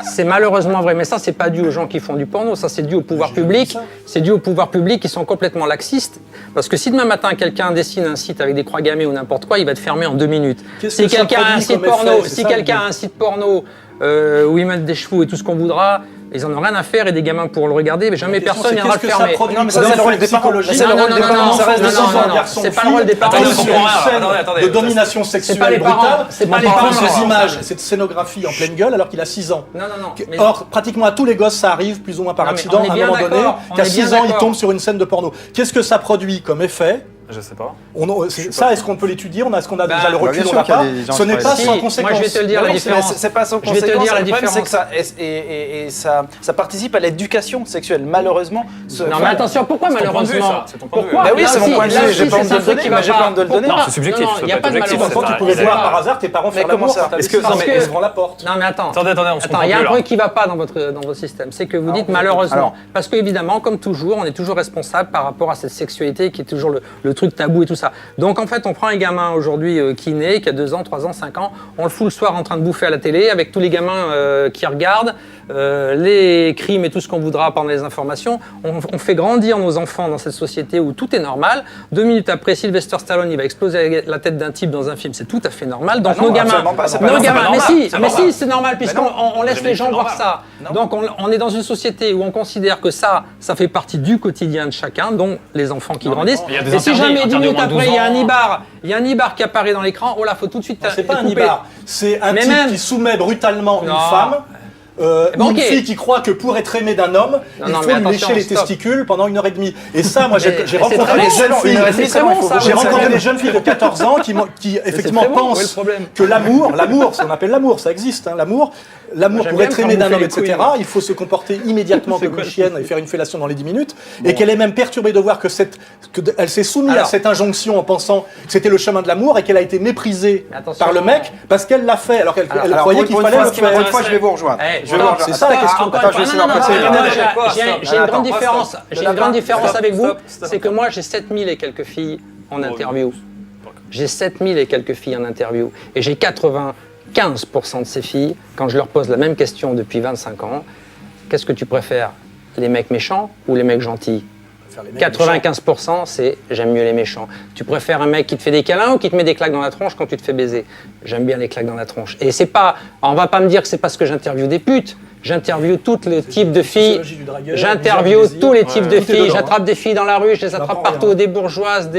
C'est malheureusement vrai, mais ça c'est pas dû aux gens qui font du porno, ça c'est dû au pouvoir public. C'est dû au pouvoir public qui sont complètement laxistes. Parce que si demain matin quelqu'un dessine un site avec des croix gammées ou n'importe quoi, il va te fermer en 2 minutes. Si quelqu'un a un site porno, où ils mettent des chevaux et tout ce qu'on voudra, ils en ont rien à faire et des gamins pourront le regarder, mais jamais personne n'ira le fermer. Non, mais ça c'est le rôle des parents. C'est le rôle des parents. C'est pas le rôle des parents. De domination sexuelle brutale. C'est pas les parents. Ces images, cette scénographie en pleine gueule alors qu'il a 6 ans. Non. Or, pratiquement à tous les gosses, ça arrive plus ou moins par accident à un moment donné, qu'à 6 ans, ils tombent sur une scène de porno. Qu'est-ce que ça produit comme effet ? Je sais pas. Est-ce qu'on peut l'étudier? Est-ce qu'on a déjà le recul? bien On sûr l'a qu'il y a pas. des gens Ce qui n'est pas travaillent. sans Si, conséquence. moi, je vais te le dire la Non, différence. c'est pas sans Je vais te conséquence. dire la Le problème, c'est que différence. ça participe à l'éducation sexuelle. Malheureusement. Non, mais attention, pourquoi C'est ton point de vue, malheureusement? ça, c'est ton point de vue. Pourquoi? Bah oui, c'est Là, mon point de si, vue, là, j'ai si, pas honte c'est de le un truc donner, qui mais va j'ai pas honte de le donner. Pourquoi Non, c'est subjectif, Non, ça il n'y a peut pas être de objectif, malheureusement. Tu pouvais voir par hasard tes parents faire Mais l'amour. comment ça? T'as Est-ce que- laissé non, mais ça, est-ce- devant la porte. Non, mais attends. Attendez, on se Attends, comprend il y a plus, un là. truc qui ne va pas dans votre système. C'est que vous dites malheureusement. alors. Parce qu'évidemment, comme toujours, on est toujours responsable par rapport à cette sexualité qui est toujours le truc tabou et tout ça. Donc en fait, on prend un gamin aujourd'hui qui naît, qui a 2 ans, 3 ans, 5 ans, on le fout le soir en train de bouffer à la télé avec tous les gamins qui regardent, les crimes et tout ce qu'on voudra pendant les informations. On fait grandir nos enfants dans cette société où tout est normal. 2 minutes après, Sylvester Stallone, il va exploser la tête d'un type dans un film, c'est tout à fait normal. Donc nos gamins, absolument pas, c'est pas nos normal. gamins, mais C'est si, normal. mais si, c'est normal puisqu'on on laisse Jamais les gens été voir normal. ça. Donc on est dans une société où on considère que ça fait partie du quotidien de chacun, dont les enfants qui grandissent. mais il y a des Et si interdits, jamais 10 interdits au minutes moins de après 12 il y a un ans. Ibar qui apparaît dans l'écran, oh là, faut tout de suite C'est pas un couper. ibar, c'est un Mais type même- qui soumet brutalement une Non. femme. bon, Une ok. fille qui croit que pour être aimée d'un homme, Non, il non, faut mais lui attention, lécher les stop. testicules pendant 1h30. Et ça, moi, Mais j'ai c'est rencontré très des bon, jeunes ça. filles. C'est très bon, ça. J'ai mais rencontré c'est des jeunes filles de 14 ans qui effectivement très bon, où est le pensent problème que l'amour, ce qu'on appelle l'amour, ça existe, hein, l'amour j'aime pour bien être me aimé faire d'un homme, bouffer les etc., couilles, il faut se comporter immédiatement C'est comme quoi une chienne et faire une fellation dans les 10 minutes, et qu'elle est même perturbée de voir elle s'est soumise à Alors. cette injonction en pensant que c'était le chemin de l'amour et qu'elle a été méprisée Mais attention. par le mec parce qu'elle l'a fait, alors qu'elle Alors, croyait pour qu'il une fallait fois, le faire. pour une fois, je vais vous rejoindre. Eh, Je vais vous stop, rejoindre. C'est ça la question. Encore Attends, une je vais fois, essayer non, d'en passer. non, Non, non, non, j'ai une grande différence. J'ai une grande différence Stop, avec vous, stop. c'est que moi j'ai 7000 et quelques filles en interview. J'ai 7000 et quelques filles en interview. Et j'ai 95% de ces filles, quand je leur pose la même question depuis 25 ans, qu'est-ce que tu préfères, les mecs méchants ou les mecs gentils? 95% c'est j'aime mieux les méchants. Tu préfères un mec qui te fait des câlins ou qui te met des claques dans la tronche quand tu te fais baiser? J'aime bien les claques dans la tronche. Et c'est pas, on va pas me dire que c'est parce que j'interviewe des putes. J'interviewe tous les types de filles. sociologie du dragueur, J'interviewe du désir. tous les types de Tout est filles. dedans, J'attrape des filles dans la rue, je les attrape apprends partout, rien. des bourgeoises,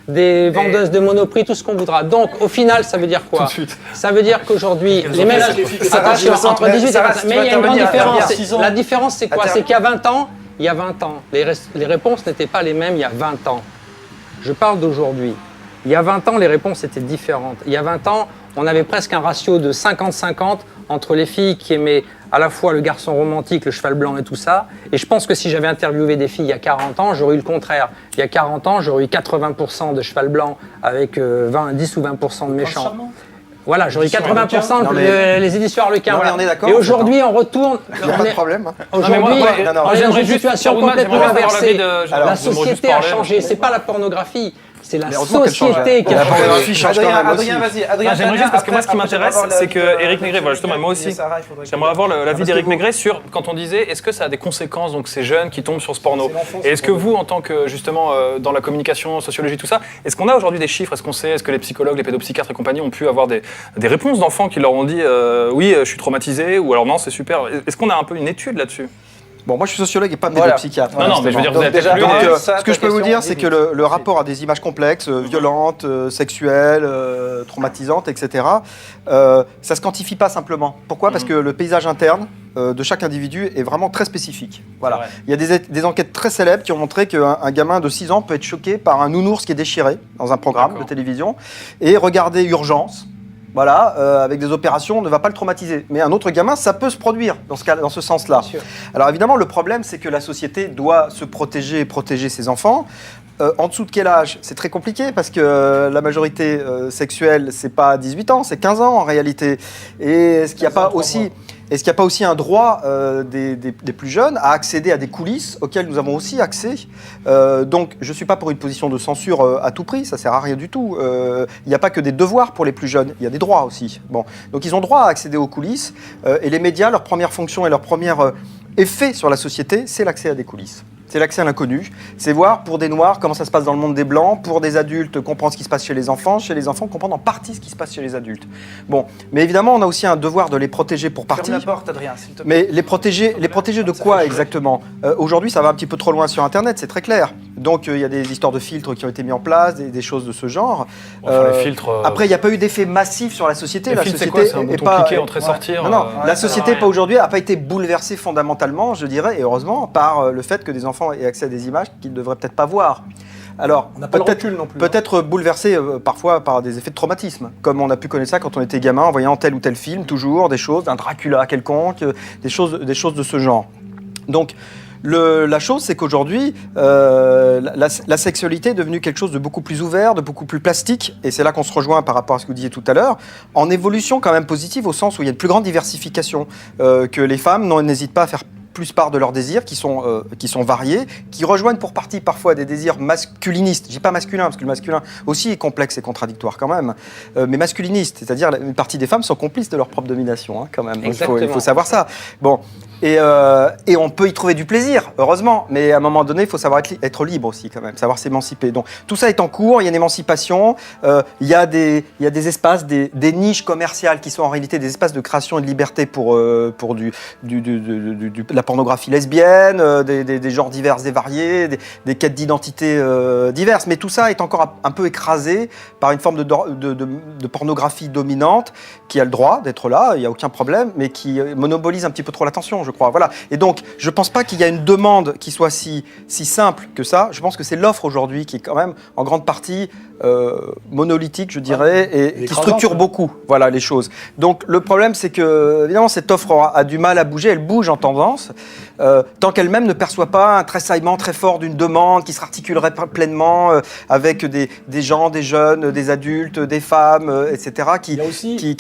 des vendeuses de Monoprix, tout ce qu'on voudra. Donc au final, ça veut dire quoi? Ça veut dire qu'aujourd'hui, les mecs, âge, les filles attention, Sarah, entre 18 et Sarah, 25, si mais tu il y a vas une grande intervenir, différence. interviens, 6 ans. La différence, c'est quoi? Interviens. C'est qu'il y a 20 ans, les réponses n'étaient pas les mêmes il y a 20 ans. Je parle d'aujourd'hui. Il y a 20 ans, les réponses étaient différentes. Il y a 20 ans, on avait presque un ratio de 50-50 entre les filles qui aimaient à la fois le garçon romantique, le cheval blanc et tout ça. Et je pense que si j'avais interviewé des filles il y a 40 ans, j'aurais eu le contraire. Il y a 40 ans, j'aurais eu 80% de cheval blanc avec 10 ou 20% de méchants. Charmant. Voilà, j'aurais eu Édition 80% Non, mais- les éditions Harlequin. Non, mais voilà. on est d'accord, Et en fait, aujourd'hui, on retourne. Il n'y a pas de problème. Aujourd'hui, Non, mais moi, non, non, on est dans j'aimerais une juste, situation Roman, complètement j'aimerais avoir inversée. l'avis de- La j'aimerais juste société a parler. changé. C'est pas la pornographie, c'est la Mais heureusement qu'elle change. société qui a La changé. pornographie change quand même Adrien, aussi. vas-y. Adrien, J'aimerais juste, parce que moi, ce qui après, m'intéresse, avoir c'est l'avis que de- Éric Maigret, voilà, justement, et moi aussi, Et Sarah, il faudrait que- j'aimerais avoir l'avis parce d'Éric que- Maigret sur, quand on disait, est-ce que ça a des conséquences, donc ces jeunes qui tombent sur ce porno? C'est l'enfance, Et est-ce ce que porno. vous, en tant que, justement, dans la communication, sociologie, tout ça, est-ce qu'on a aujourd'hui des chiffres? Est-ce qu'on sait, est-ce que les psychologues, les pédopsychiatres et compagnie ont pu avoir des réponses d'enfants qui leur ont dit, oui, je suis traumatisé, ou alors non, c'est super. Est-ce qu'on a un peu une étude là-dessus? Bon, moi je suis sociologue et pas Voilà. pédopsychiatre. Non, non, mais je veux dire, vous Donc, avez déjà, peut-être lu donc, des- ça, ce que ta je peux vous question, dire, c'est que dis-nous. le rapport à des images complexes, violentes, sexuelles, traumatisantes, etc., ça se quantifie pas simplement. Pourquoi? Parce que le paysage interne de chaque individu est vraiment très spécifique. Voilà. vrai. Il y a des enquêtes très célèbres qui ont montré qu'un gamin de 6 ans peut être choqué par un nounours qui est déchiré dans un programme D'accord. de télévision et regarder Urgence. Voilà, avec des opérations, ne va pas le traumatiser. Mais un autre gamin, ça peut se produire dans ce sens-là. Bien sûr. Alors évidemment, le problème, c'est que la société doit se protéger et protéger ses enfants. En dessous de quel âge? C'est très compliqué parce que la majorité sexuelle, c'est pas 18 ans, c'est 15 ans en réalité. Et est-ce qu'il n'y a pas aussi... Est-ce qu'il n'y a pas aussi un droit des plus jeunes à accéder à des coulisses auxquelles nous avons aussi accès? Donc, je ne suis pas pour une position de censure à tout prix, ça ne sert à rien du tout. Il n'y a pas que des devoirs pour les plus jeunes, il y a des droits aussi. Bon. Donc, ils ont droit à accéder aux coulisses. Et les médias, leur première fonction et leur premier effet sur la société, c'est l'accès à des coulisses. C'est l'accès à l'inconnu, c'est voir pour des Noirs comment ça se passe dans le monde des Blancs, pour des adultes comprendre ce qui se passe chez les enfants comprendre en partie ce qui se passe chez les adultes. Bon, mais évidemment on a aussi un devoir de les protéger pour partie. Ferme la porte, Adrien, s'il te plaît. Mais les protéger de quoi exactement? Aujourd'hui, ça va un petit peu trop loin sur Internet, c'est très clair. Donc, il y a des histoires de filtres qui ont été mis en place, des choses de ce genre. Enfin, les filtres. Après, il n'y a pas eu d'effet massif sur la société. Les La filtres, c'est société quoi? C'est un est bouton pas. cliquer, entrer, sortir. Non, non, la ça société, sert à pas rien. aujourd'hui, n'a pas été bouleversée fondamentalement, je dirais, et heureusement, par le fait que des enfants aient accès à des images qu'ils ne devraient peut-être pas voir. Alors, On n'a pas le recul non plus. peut-être bouleversé parfois par des effets de traumatisme, comme on a pu connaître ça quand on était gamin, en voyant tel ou tel film, toujours des choses, un Dracula quelconque, des choses de ce genre. Donc, la chose, c'est qu'aujourd'hui, la sexualité est devenue quelque chose de beaucoup plus ouvert, de beaucoup plus plastique, et c'est là qu'on se rejoint par rapport à ce que vous disiez tout à l'heure, en évolution quand même positive, au sens où il y a une plus grande diversification, que les femmes n'hésitent pas à faire plus part de leurs désirs, qui sont variés, qui rejoignent pour partie parfois des désirs masculinistes. Je dis pas masculin, parce que le masculin aussi est complexe et contradictoire quand même, mais masculiniste, c'est-à-dire une partie des femmes sont complices de leur propre domination, hein, quand même. Il faut savoir ça. Bon. Et on peut y trouver du plaisir, heureusement, mais à un moment donné, il faut savoir être libre aussi, quand même, savoir s'émanciper. Donc tout ça est en cours, il y a une émancipation, il y a des espaces, des niches commerciales qui sont en réalité des espaces de création et de liberté pour de la pornographie lesbienne, des genres divers et variés, des quêtes d'identité diverses. Mais tout ça est encore un peu écrasé par une forme de pornographie dominante qui a le droit d'être là, il n'y a aucun problème, mais qui monopolise un petit peu trop l'attention, je crois. Voilà. Et donc, je ne pense pas qu'il y a une demande qui soit si simple que ça. Je pense que c'est l'offre aujourd'hui qui est quand même en grande partie monolithique, je dirais, et qui structure beaucoup les choses. Donc, le problème, c'est que, évidemment, cette offre a du mal à bouger. Elle bouge en tendance, tant qu'elle-même ne perçoit pas un tressaillement très fort d'une demande qui se articulerait pleinement avec des gens, des jeunes, des adultes, des femmes, etc., qui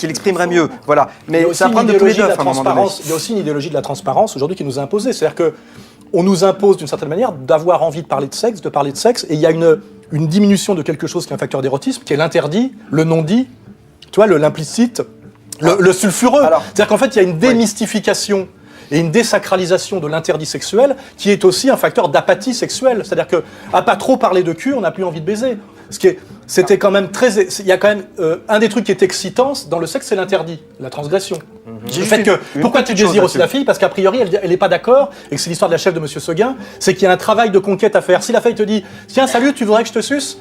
l'exprimeraient mieux. Voilà. Mais c'est un problème de tous les deux, à un moment donné. Il y a aussi une idéologie de la transparence aujourd'hui qui nous est imposée. C'est-à-dire qu'on nous impose d'une certaine manière d'avoir envie de parler de sexe, et il y a une diminution de quelque chose qui est un facteur d'érotisme, qui est l'interdit, le non-dit, tu vois, l'implicite, le sulfureux. C'est-à-dire qu'en fait, il y a une démystification et une désacralisation de l'interdit sexuel qui est aussi un facteur d'apathie sexuelle. C'est-à-dire qu'à pas trop parler de cul, on n'a plus envie de baiser. C'était quand même il y a quand même un des trucs qui est excitant dans le sexe, c'est l'interdit, la transgression. Le fait que pourquoi tu désires aussi la fille, parce qu'a priori elle n'est pas d'accord, et que c'est l'histoire de la chef de Monsieur Seguin, c'est qu'il y a un travail de conquête à faire. Si la fille te dit tiens salut, tu voudrais que je te suce,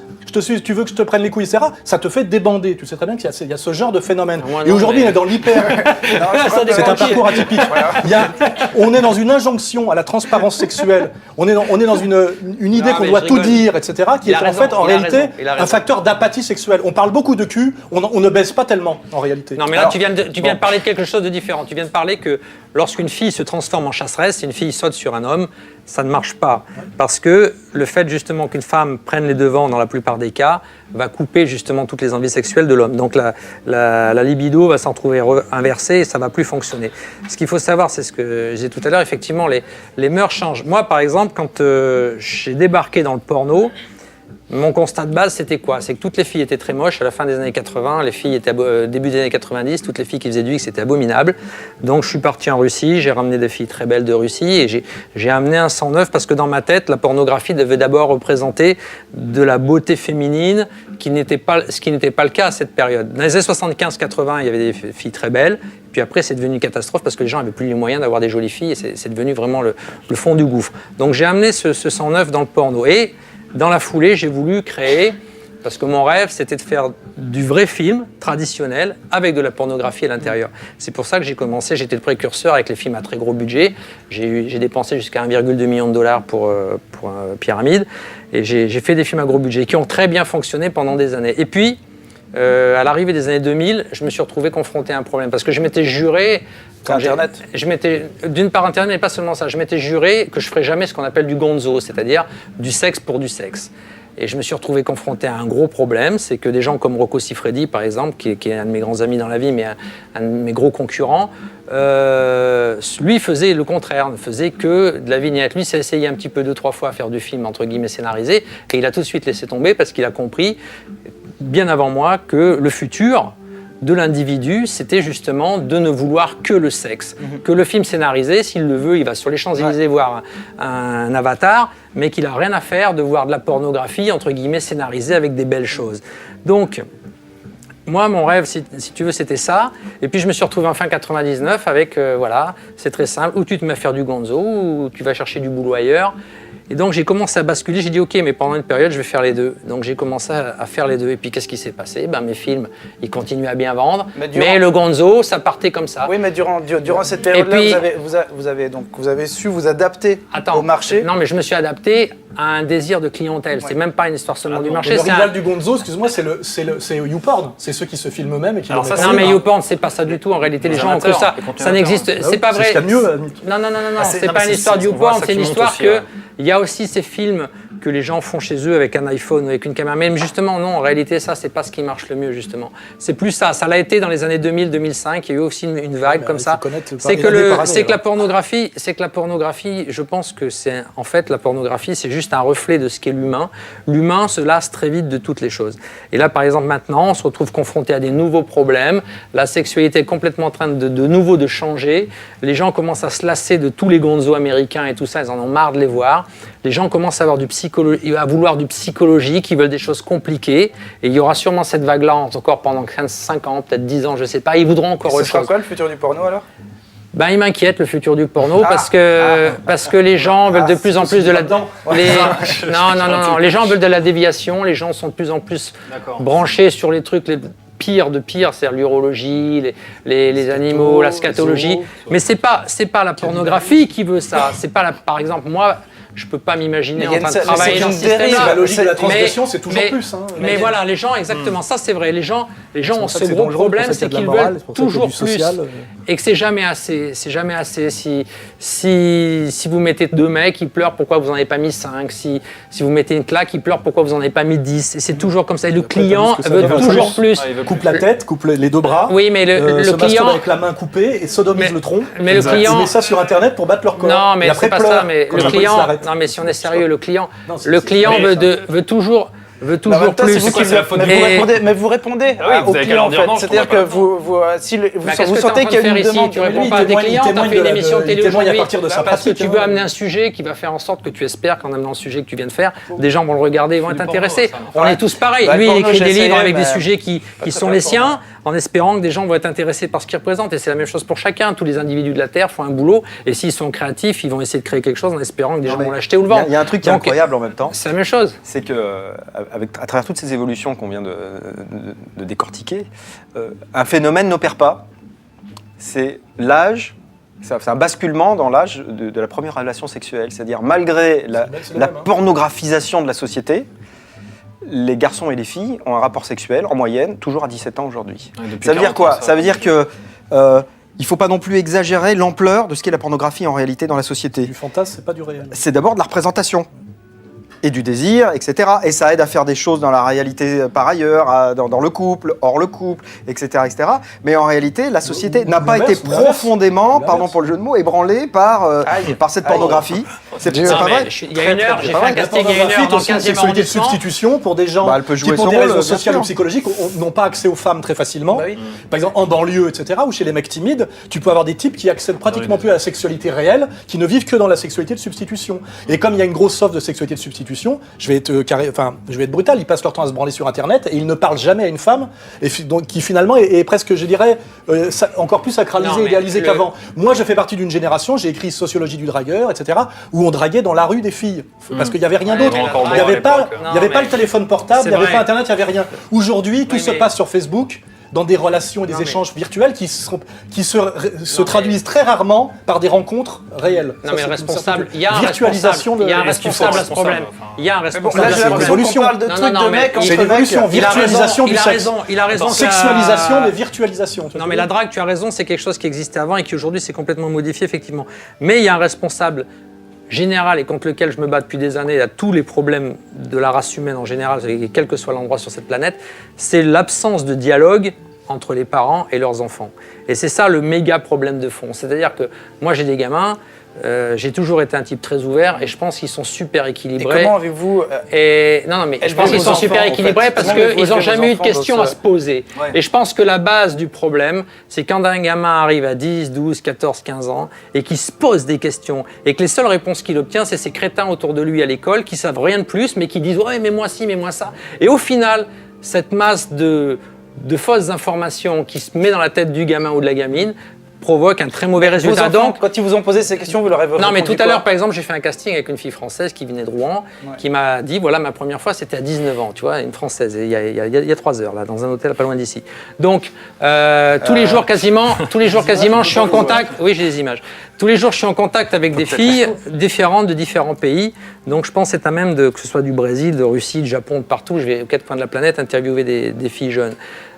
tu veux que je te prenne les couilles, etc., ça te fait débander. Tu sais très bien qu'il y a ce genre de phénomène. Et aujourd'hui, on est dans l'hyper. C'est un parcours atypique. On est dans une injonction à la transparence sexuelle. On est dans une idée qu'on doit tout dire, etc., qui est en fait, en réalité, un facteur d'apathie sexuelle. On parle beaucoup de cul, on ne baise pas tellement, en réalité. Non, mais là, tu viens de parler de quelque chose de différent. Tu viens de parler que lorsqu'une fille se transforme en chasseresse, si une fille saute sur un homme, ça ne marche pas. Parce que le fait justement qu'une femme prenne les devants dans la plupart des cas va couper justement toutes les envies sexuelles de l'homme. Donc la libido va s'en trouver inversée et ça ne va plus fonctionner. Ce qu'il faut savoir, c'est ce que je disais tout à l'heure, effectivement, les mœurs changent. Moi, par exemple, quand j'ai débarqué dans le porno, mon constat de base, c'était quoi? C'est que toutes les filles étaient très moches à la fin des années 80, les filles étaient début des années 90, toutes les filles qui faisaient du X, c'était abominable. Donc je suis parti en Russie, j'ai ramené des filles très belles de Russie et j'ai amené un sang neuf parce que dans ma tête, la pornographie devait d'abord représenter de la beauté féminine, ce qui n'était pas le cas à cette période. Dans les années 75-80, il y avait des filles très belles, puis après c'est devenu une catastrophe parce que les gens n'avaient plus les moyens d'avoir des jolies filles et c'est devenu vraiment le fond du gouffre. Donc j'ai amené ce sang neuf dans le porno et dans la foulée, j'ai voulu créer, parce que mon rêve, c'était de faire du vrai film traditionnel avec de la pornographie à l'intérieur. C'est pour ça que j'ai commencé, j'étais le précurseur avec les films à très gros budget. J'ai dépensé jusqu'à 1,2 million de dollars pour Pyramide. Et j'ai fait des films à gros budget qui ont très bien fonctionné pendant des années. Et puis, à l'arrivée des années 2000, je me suis retrouvé confronté à un problème. Parce que je m'étais juré... Internet. D'une part Internet, mais pas seulement ça. Je m'étais juré que je ferais jamais ce qu'on appelle du gonzo, c'est-à-dire du sexe pour du sexe. Et je me suis retrouvé confronté à un gros problème, c'est que des gens comme Rocco Siffredi, par exemple, qui est un de mes grands amis dans la vie, mais un de mes gros concurrents, lui faisait le contraire, ne faisait que de la vignette. Lui s'est essayé un petit peu 2-3 fois à faire du film, entre guillemets, scénarisé, et il a tout de suite laissé tomber parce qu'il a compris, bien avant moi, que le futur de l'individu, c'était justement de ne vouloir que le sexe. Que le film scénarisé, s'il le veut, il va sur les Champs-Élysées voir un avatar, mais qu'il n'a rien à faire de voir de la pornographie, entre guillemets, scénarisée avec des belles choses. Donc, moi, mon rêve, si tu veux, c'était ça. Et puis, je me suis retrouvé en fin 99 avec, c'est très simple, ou tu te mets à faire du gonzo, ou tu vas chercher du boulot ailleurs. Et donc j'ai commencé à basculer, j'ai dit ok, mais pendant une période je vais faire les deux. Donc j'ai commencé à faire les deux. Et puis qu'est-ce qui s'est passé? Mes films, ils continuaient à bien vendre, mais le Gonzo, ça partait comme ça. Oui, mais durant cette période-là, puis, vous avez su vous adapter au marché. Non, mais je me suis adapté à un désir de clientèle. C'est même pas une histoire seulement du marché. Le rival du Gonzo, excuse-moi, c'est YouPorn. C'est ceux qui se filment eux-mêmes et qui le mettent en Non, mais ligne. YouPorn, c'est pas ça du tout. En réalité, les gens ont que ça. Ça n'existe. C'est pas vrai. C'est ce qu'il y a de mieux, Nick. Non, c'est pas une histoire de YouPorn. C'est une histoire que il y a aussi ces films que les gens font chez eux avec un iPhone ou avec une caméra. Mais justement, non, en réalité, ça, c'est pas ce qui marche le mieux, justement. C'est plus ça. Ça l'a été dans les années 2000-2005. Il y a eu aussi une vague comme ça. C'est que la pornographie, je pense que c'est, en fait, la pornographie, c'est juste un reflet de ce qu'est l'humain. L'humain se lasse très vite de toutes les choses. Et là, par exemple, maintenant, on se retrouve confronté à des nouveaux problèmes. La sexualité est complètement en train de nouveau de changer. Les gens commencent à se lasser de tous les gonzos américains et tout ça. Ils en ont marre de les voir. Les gens commencent à vouloir du psychologique, ils veulent des choses compliquées. Et il y aura sûrement cette vague-là encore pendant 5 ans, peut-être 10 ans, je ne sais pas. Ils voudront encore autre chose. Ce sera quoi le futur du porno alors? Il m'inquiète le futur du porno parce que les gens veulent de plus en plus de la... Non, les gens veulent de la déviation, les gens sont de plus en plus branchés sur les trucs les pires de pire, c'est-à-dire l'urologie, les animaux, la scatologie. Mais c'est pas la pornographie qui veut ça. C'est pas par exemple, moi, je peux pas m'imaginer en train de travailler dans ce système-là. La logique de la transgression, c'est toujours plus. Mais voilà, les gens, exactement, ça c'est vrai. Les gens ont ce gros problème, c'est qu'ils veulent toujours plus. Et que c'est jamais assez. C'est jamais assez. Si vous mettez 2 mecs, ils pleurent, pourquoi vous n'en avez pas mis 5? Si vous mettez une claque, ils pleurent, pourquoi vous n'en avez pas mis 10? Et c'est toujours comme ça. Et le client veut toujours plus. Coupe la tête, coupe les 2 bras. Oui, mais le client. avec la main coupée et sodomise le tronc. Mais le client. Ils mettent ça sur Internet pour battre leur corps. Non, mais c'est pas ça. Mais le client. Non, mais si on est sérieux, le client veut toujours plus. Mais vous répondez au client en fait. C'est-à-dire que vous sentez qu'il y a une demande. Tu réponds pas à des clients, tu as fait une émission de télé aujourd'hui parce que tu veux hein. amener un sujet qui va faire en sorte que tu espères qu'en amenant le sujet que tu viens de faire, des gens vont le regarder, ils vont être intéressés. On est tous pareils. Lui, il écrit des livres avec des sujets qui sont les siens, en espérant que des gens vont être intéressés par ce qu'il représente. Et c'est la même chose pour chacun. Tous les individus de la Terre font un boulot, et s'ils sont créatifs, ils vont essayer de créer quelque chose en espérant que des gens vont l'acheter ou le vendre. Il y a un truc qui est incroyable en même temps. C'est la même chose. C'est que à travers toutes ces évolutions qu'on vient de décortiquer, un phénomène n'opère pas. C'est l'âge, c'est un basculement dans l'âge de la première relation sexuelle. C'est-à-dire, malgré la pornographisation de la société, les garçons et les filles ont un rapport sexuel, en moyenne, toujours à 17 ans aujourd'hui. Ça veut dire quoi? Ça veut dire que... il ne faut pas non plus exagérer l'ampleur de ce qu'est la pornographie en réalité dans la société. Du fantasme, c'est pas du réel. C'est d'abord de la représentation. Et du désir, etc. Et ça aide à faire des choses dans la réalité par ailleurs, dans le couple, hors le couple, etc., etc. Mais en réalité, la société n'a pas été profondément, pardon pour le jeu de mots, ébranlée par cette pornographie. C'est pas vrai. Il y a 1 heure, j'ai fait un casting il y a 1 heure dans le 15e sexualité de arrondissement. substitution pour des gens elle peut jouer qui, pour son des rôle, raisons bien sociales sûr. ou psychologiques, n'ont pas accès aux femmes très facilement. Par exemple, en banlieue, etc., ou chez les mecs timides, tu peux avoir des types qui accèdent pratiquement plus à la sexualité réelle, qui ne vivent que dans la sexualité de substitution. Et comme il y a une grosse offre de sexualité de substitution, je vais être brutal, ils passent leur temps à se branler sur Internet et ils ne parlent jamais à une femme, et donc qui finalement est presque, je dirais, encore plus sacralisé, idéalisé qu'avant. Moi, je fais partie d'une génération, j'ai écrit Sociologie du dragueur, etc., où on draguait dans la rue des filles, parce qu'il n'y avait rien d'autre. Il n'y avait pas le téléphone portable, il n'y avait pas Internet, il n'y avait rien. Aujourd'hui, tout se passe sur Facebook, dans des relations et des échanges virtuels qui se traduisent très rarement par des rencontres réelles. Non, mais responsable, il y a un responsable à ce problème. Il y a un responsable à ce problème. L'évolution. C'est l'évolution, virtualisation du sexe. Il a raison. Sexualisation, mais virtualisation. Non, mais la drague, tu as raison, c'est quelque chose qui existait avant et qui aujourd'hui s'est complètement modifié, effectivement. Mais il y a un responsable général et contre lequel je me bats depuis des années à tous les problèmes de la race humaine en général, quel que soit l'endroit sur cette planète, c'est l'absence de dialogue entre les parents et leurs enfants. Et c'est ça le méga problème de fond. C'est-à-dire que moi j'ai des gamins, j'ai toujours été un type très ouvert et je pense qu'ils sont super équilibrés. Et comment avez-vous Non, mais je pense qu'ils sont super équilibrés parce qu'ils n'ont jamais eu de questions à se poser. Ouais. Et je pense que la base du problème, c'est quand un gamin arrive à 10, 12, 14, 15 ans et qu'il se pose des questions et que les seules réponses qu'il obtient, c'est ces crétins autour de lui à l'école qui savent rien de plus mais qui disent « ouais, mais moi ci, mais moi ça ». Et au final, cette masse de fausses informations qui se met dans la tête du gamin ou de la gamine provoque un très mauvais résultat. Donc, quand ils vous ont posé ces questions, vous leur avez non, mais répondu tout à quoi l'heure, par exemple, j'ai fait un casting avec une fille française qui venait de Rouen, qui m'a dit, voilà, ma première fois, c'était à 19 ans, tu vois, une française, il y a 3 heures, là, dans un hôtel pas loin d'ici. Donc, tous les jours quasiment, je suis en contact, oui, j'ai des images. Tous les jours, je suis en contact avec des filles différentes de différents pays. Donc, je pense que c'est à même, que ce soit du Brésil, de Russie, de Japon, de partout, je vais aux 4 coins de la planète interviewer des filles jeunes.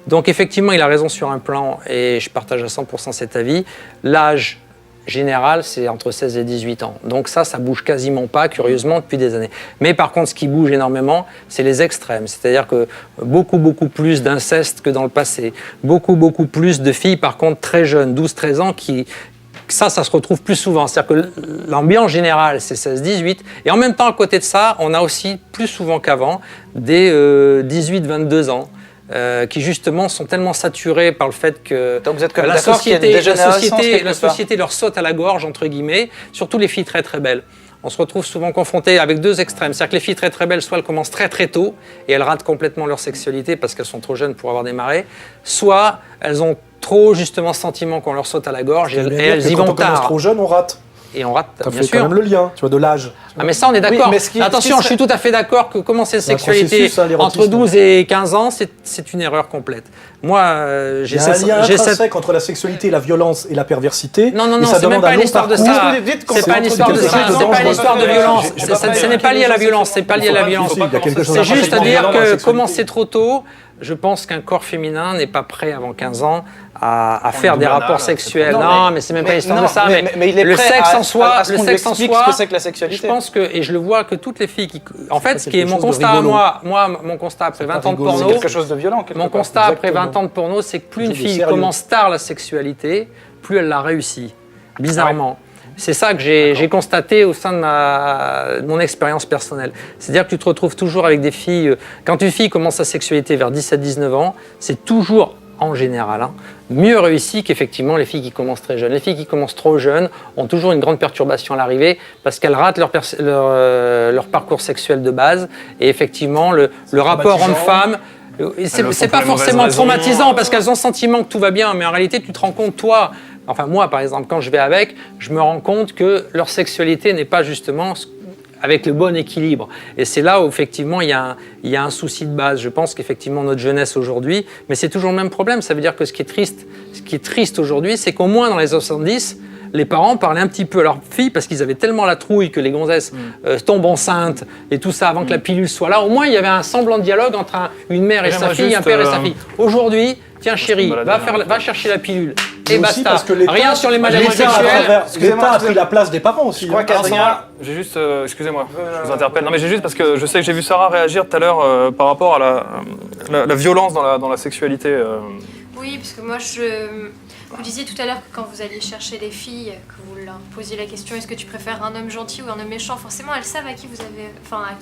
Donc, effectivement, il a raison sur un plan, et je partage à 100% cet avis. L'âge général, c'est entre 16 et 18 ans. Donc ça bouge quasiment pas, curieusement, depuis des années. Mais par contre, ce qui bouge énormément, c'est les extrêmes. C'est-à-dire que beaucoup plus d'inceste que dans le passé. Beaucoup plus de filles, par contre, très jeunes, 12-13 ans, ça se retrouve plus souvent. C'est-à-dire que l'ambiance générale, c'est 16-18. Et en même temps, à côté de ça, on a aussi, plus souvent qu'avant, des 18-22 ans. Qui justement sont tellement saturés par le fait que donc vous êtes comme la d'accord qu'il y a une dégénérescence quelque la société leur saute à la gorge, entre guillemets, surtout les filles très belles. On se retrouve souvent confrontés avec deux extrêmes. C'est-à-dire que les filles très belles, soit elles commencent très tôt et elles ratent complètement leur sexualité parce qu'elles sont trop jeunes pour avoir démarré, soit elles ont trop justement ce sentiment qu'on leur saute à la gorge et elles y vont quand on commence tard. trop jeune, on rate. Et on rate, Ça bien fait sûr. quand même le lien, tu vois, de l'âge. Ah mais ça on est d'accord. Oui, mais Attention, je suis tout à fait d'accord que commencer la sexualité processus, hein, l'érotisme. entre 12 et 15 ans, c'est une erreur complète. Moi, Il y a un lien intrinsèque entre la sexualité, la violence et la perversité. Non, et ça c'est même demande pas un une long histoire de parcours. ça. C'est pas une histoire de quelque ça. chose de C'est pas une histoire de dangereux. violence. J'ai pas Ce n'est pas lié à la violence. C'est pas lié à la violence. Il y a quelque chose C'est juste à d'intrinsèquement dire violent dans la que sexualité. commencer trop tôt, je pense qu'un corps féminin n'est pas prêt avant 15 ans à faire des rapports sexuels. Non, mais c'est même pas l'histoire de ça. Mais il est le prêt sexe en soi, à ce qu'on lui explique ce que c'est que la sexualité. je pense que, et je le vois que toutes les filles qui, en fait, ce qui est quelque mon chose de constat à rigolo. moi, mon constat après 20 ans de rigolo. porno, C'est quelque chose de violent. quelque mon part. constat après Exactement. 20 ans de porno, c'est que plus une Quelque chose de fille sérieux. commence tard la sexualité, plus elle l'a réussi. Bizarrement. C'est ça que j'ai constaté au sein de mon expérience personnelle. C'est-à-dire que tu te retrouves toujours avec des filles. Quand une fille commence sa sexualité vers 17-19 ans, c'est toujours, en général, mieux réussi qu'effectivement les filles qui commencent très jeunes. Les filles qui commencent trop jeunes ont toujours une grande perturbation à l'arrivée parce qu'elles ratent leur parcours sexuel de base. Et effectivement, le rapport homme-femme. C'est pas forcément traumatisant parce qu'elles ont le sentiment que tout va bien, mais en réalité, tu te rends compte, toi, enfin moi par exemple, quand je vais avec, je me rends compte que leur sexualité n'est pas justement avec le bon équilibre. Et c'est là où effectivement il y a un souci de base. Je pense qu'effectivement notre jeunesse aujourd'hui, mais c'est toujours le même problème. Ça veut dire que ce qui est triste aujourd'hui, c'est qu'au moins dans les 70, les parents parlaient un petit peu à leurs filles parce qu'ils avaient tellement la trouille que les gonzesses tombent enceintes et tout ça avant que la pilule soit là. Au moins, il y avait un semblant de dialogue entre une mère et sa j'aimerais fille, juste, un père et sa fille. Aujourd'hui, tiens chérie, va chercher la pilule et Mais aussi basta. parce que l'État- Rien sur les maladies l'État, à sexuelles. travers- L'État a pris la place des parents aussi. crois hein. qu'Adrien- J'ai juste, excusez-moi, je vous interpelle. Non, mais j'ai juste parce que je sais que j'ai vu Sarah réagir tout à l'heure par rapport à la violence dans la sexualité. Oui, parce que moi, vous disiez tout à l'heure que quand vous alliez chercher les filles, que vous leur posiez la question est-ce que tu préfères un homme gentil ou un homme méchant, forcément elles savent à qui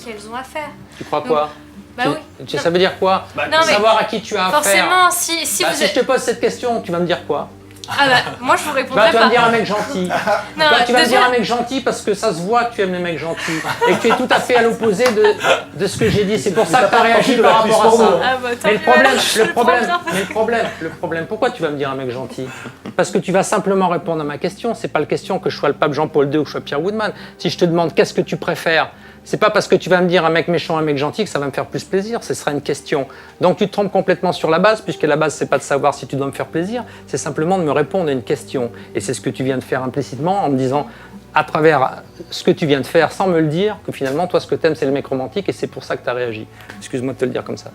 elles ont affaire. Tu crois quoi? Bah oui. Ça veut dire quoi? Non, mais Savoir à qui tu as affaire. forcément, si Bah, vous si je te pose cette question, tu vas me dire quoi? Ah bah, moi je vous Bah, répondrai tu vas pas. me dire un mec gentil. Non, Bah, tu vas me déjà- dire un mec gentil parce que ça se voit que tu aimes les mecs gentils et que tu es tout à fait à l'opposé de ce que j'ai dit. C'est pour ça que tu as réagi de par la rapport à prise ça. porno, Ah bah, tant Mais mieux, alors, je le prends bien. le problème, pourquoi tu vas me dire un mec gentil? Parce que tu vas simplement répondre à ma question. C'est pas la question que je sois le pape Jean-Paul II ou que je sois Pierre Woodman. Si je te demande qu'est-ce que tu préfères, c'est pas parce que tu vas me dire un mec méchant, un mec gentil que ça va me faire plus plaisir. Ce sera une question. Donc tu te trompes complètement sur la base, puisque la base c'est pas de savoir si tu dois me faire plaisir, c'est simplement de me répondre à une question. Et c'est ce que tu viens de faire implicitement en me disant, à travers ce que tu viens de faire, sans me le dire, que finalement toi ce que t'aimes c'est le mec romantique et c'est pour ça que tu as réagi. Excuse-moi de te le dire comme ça.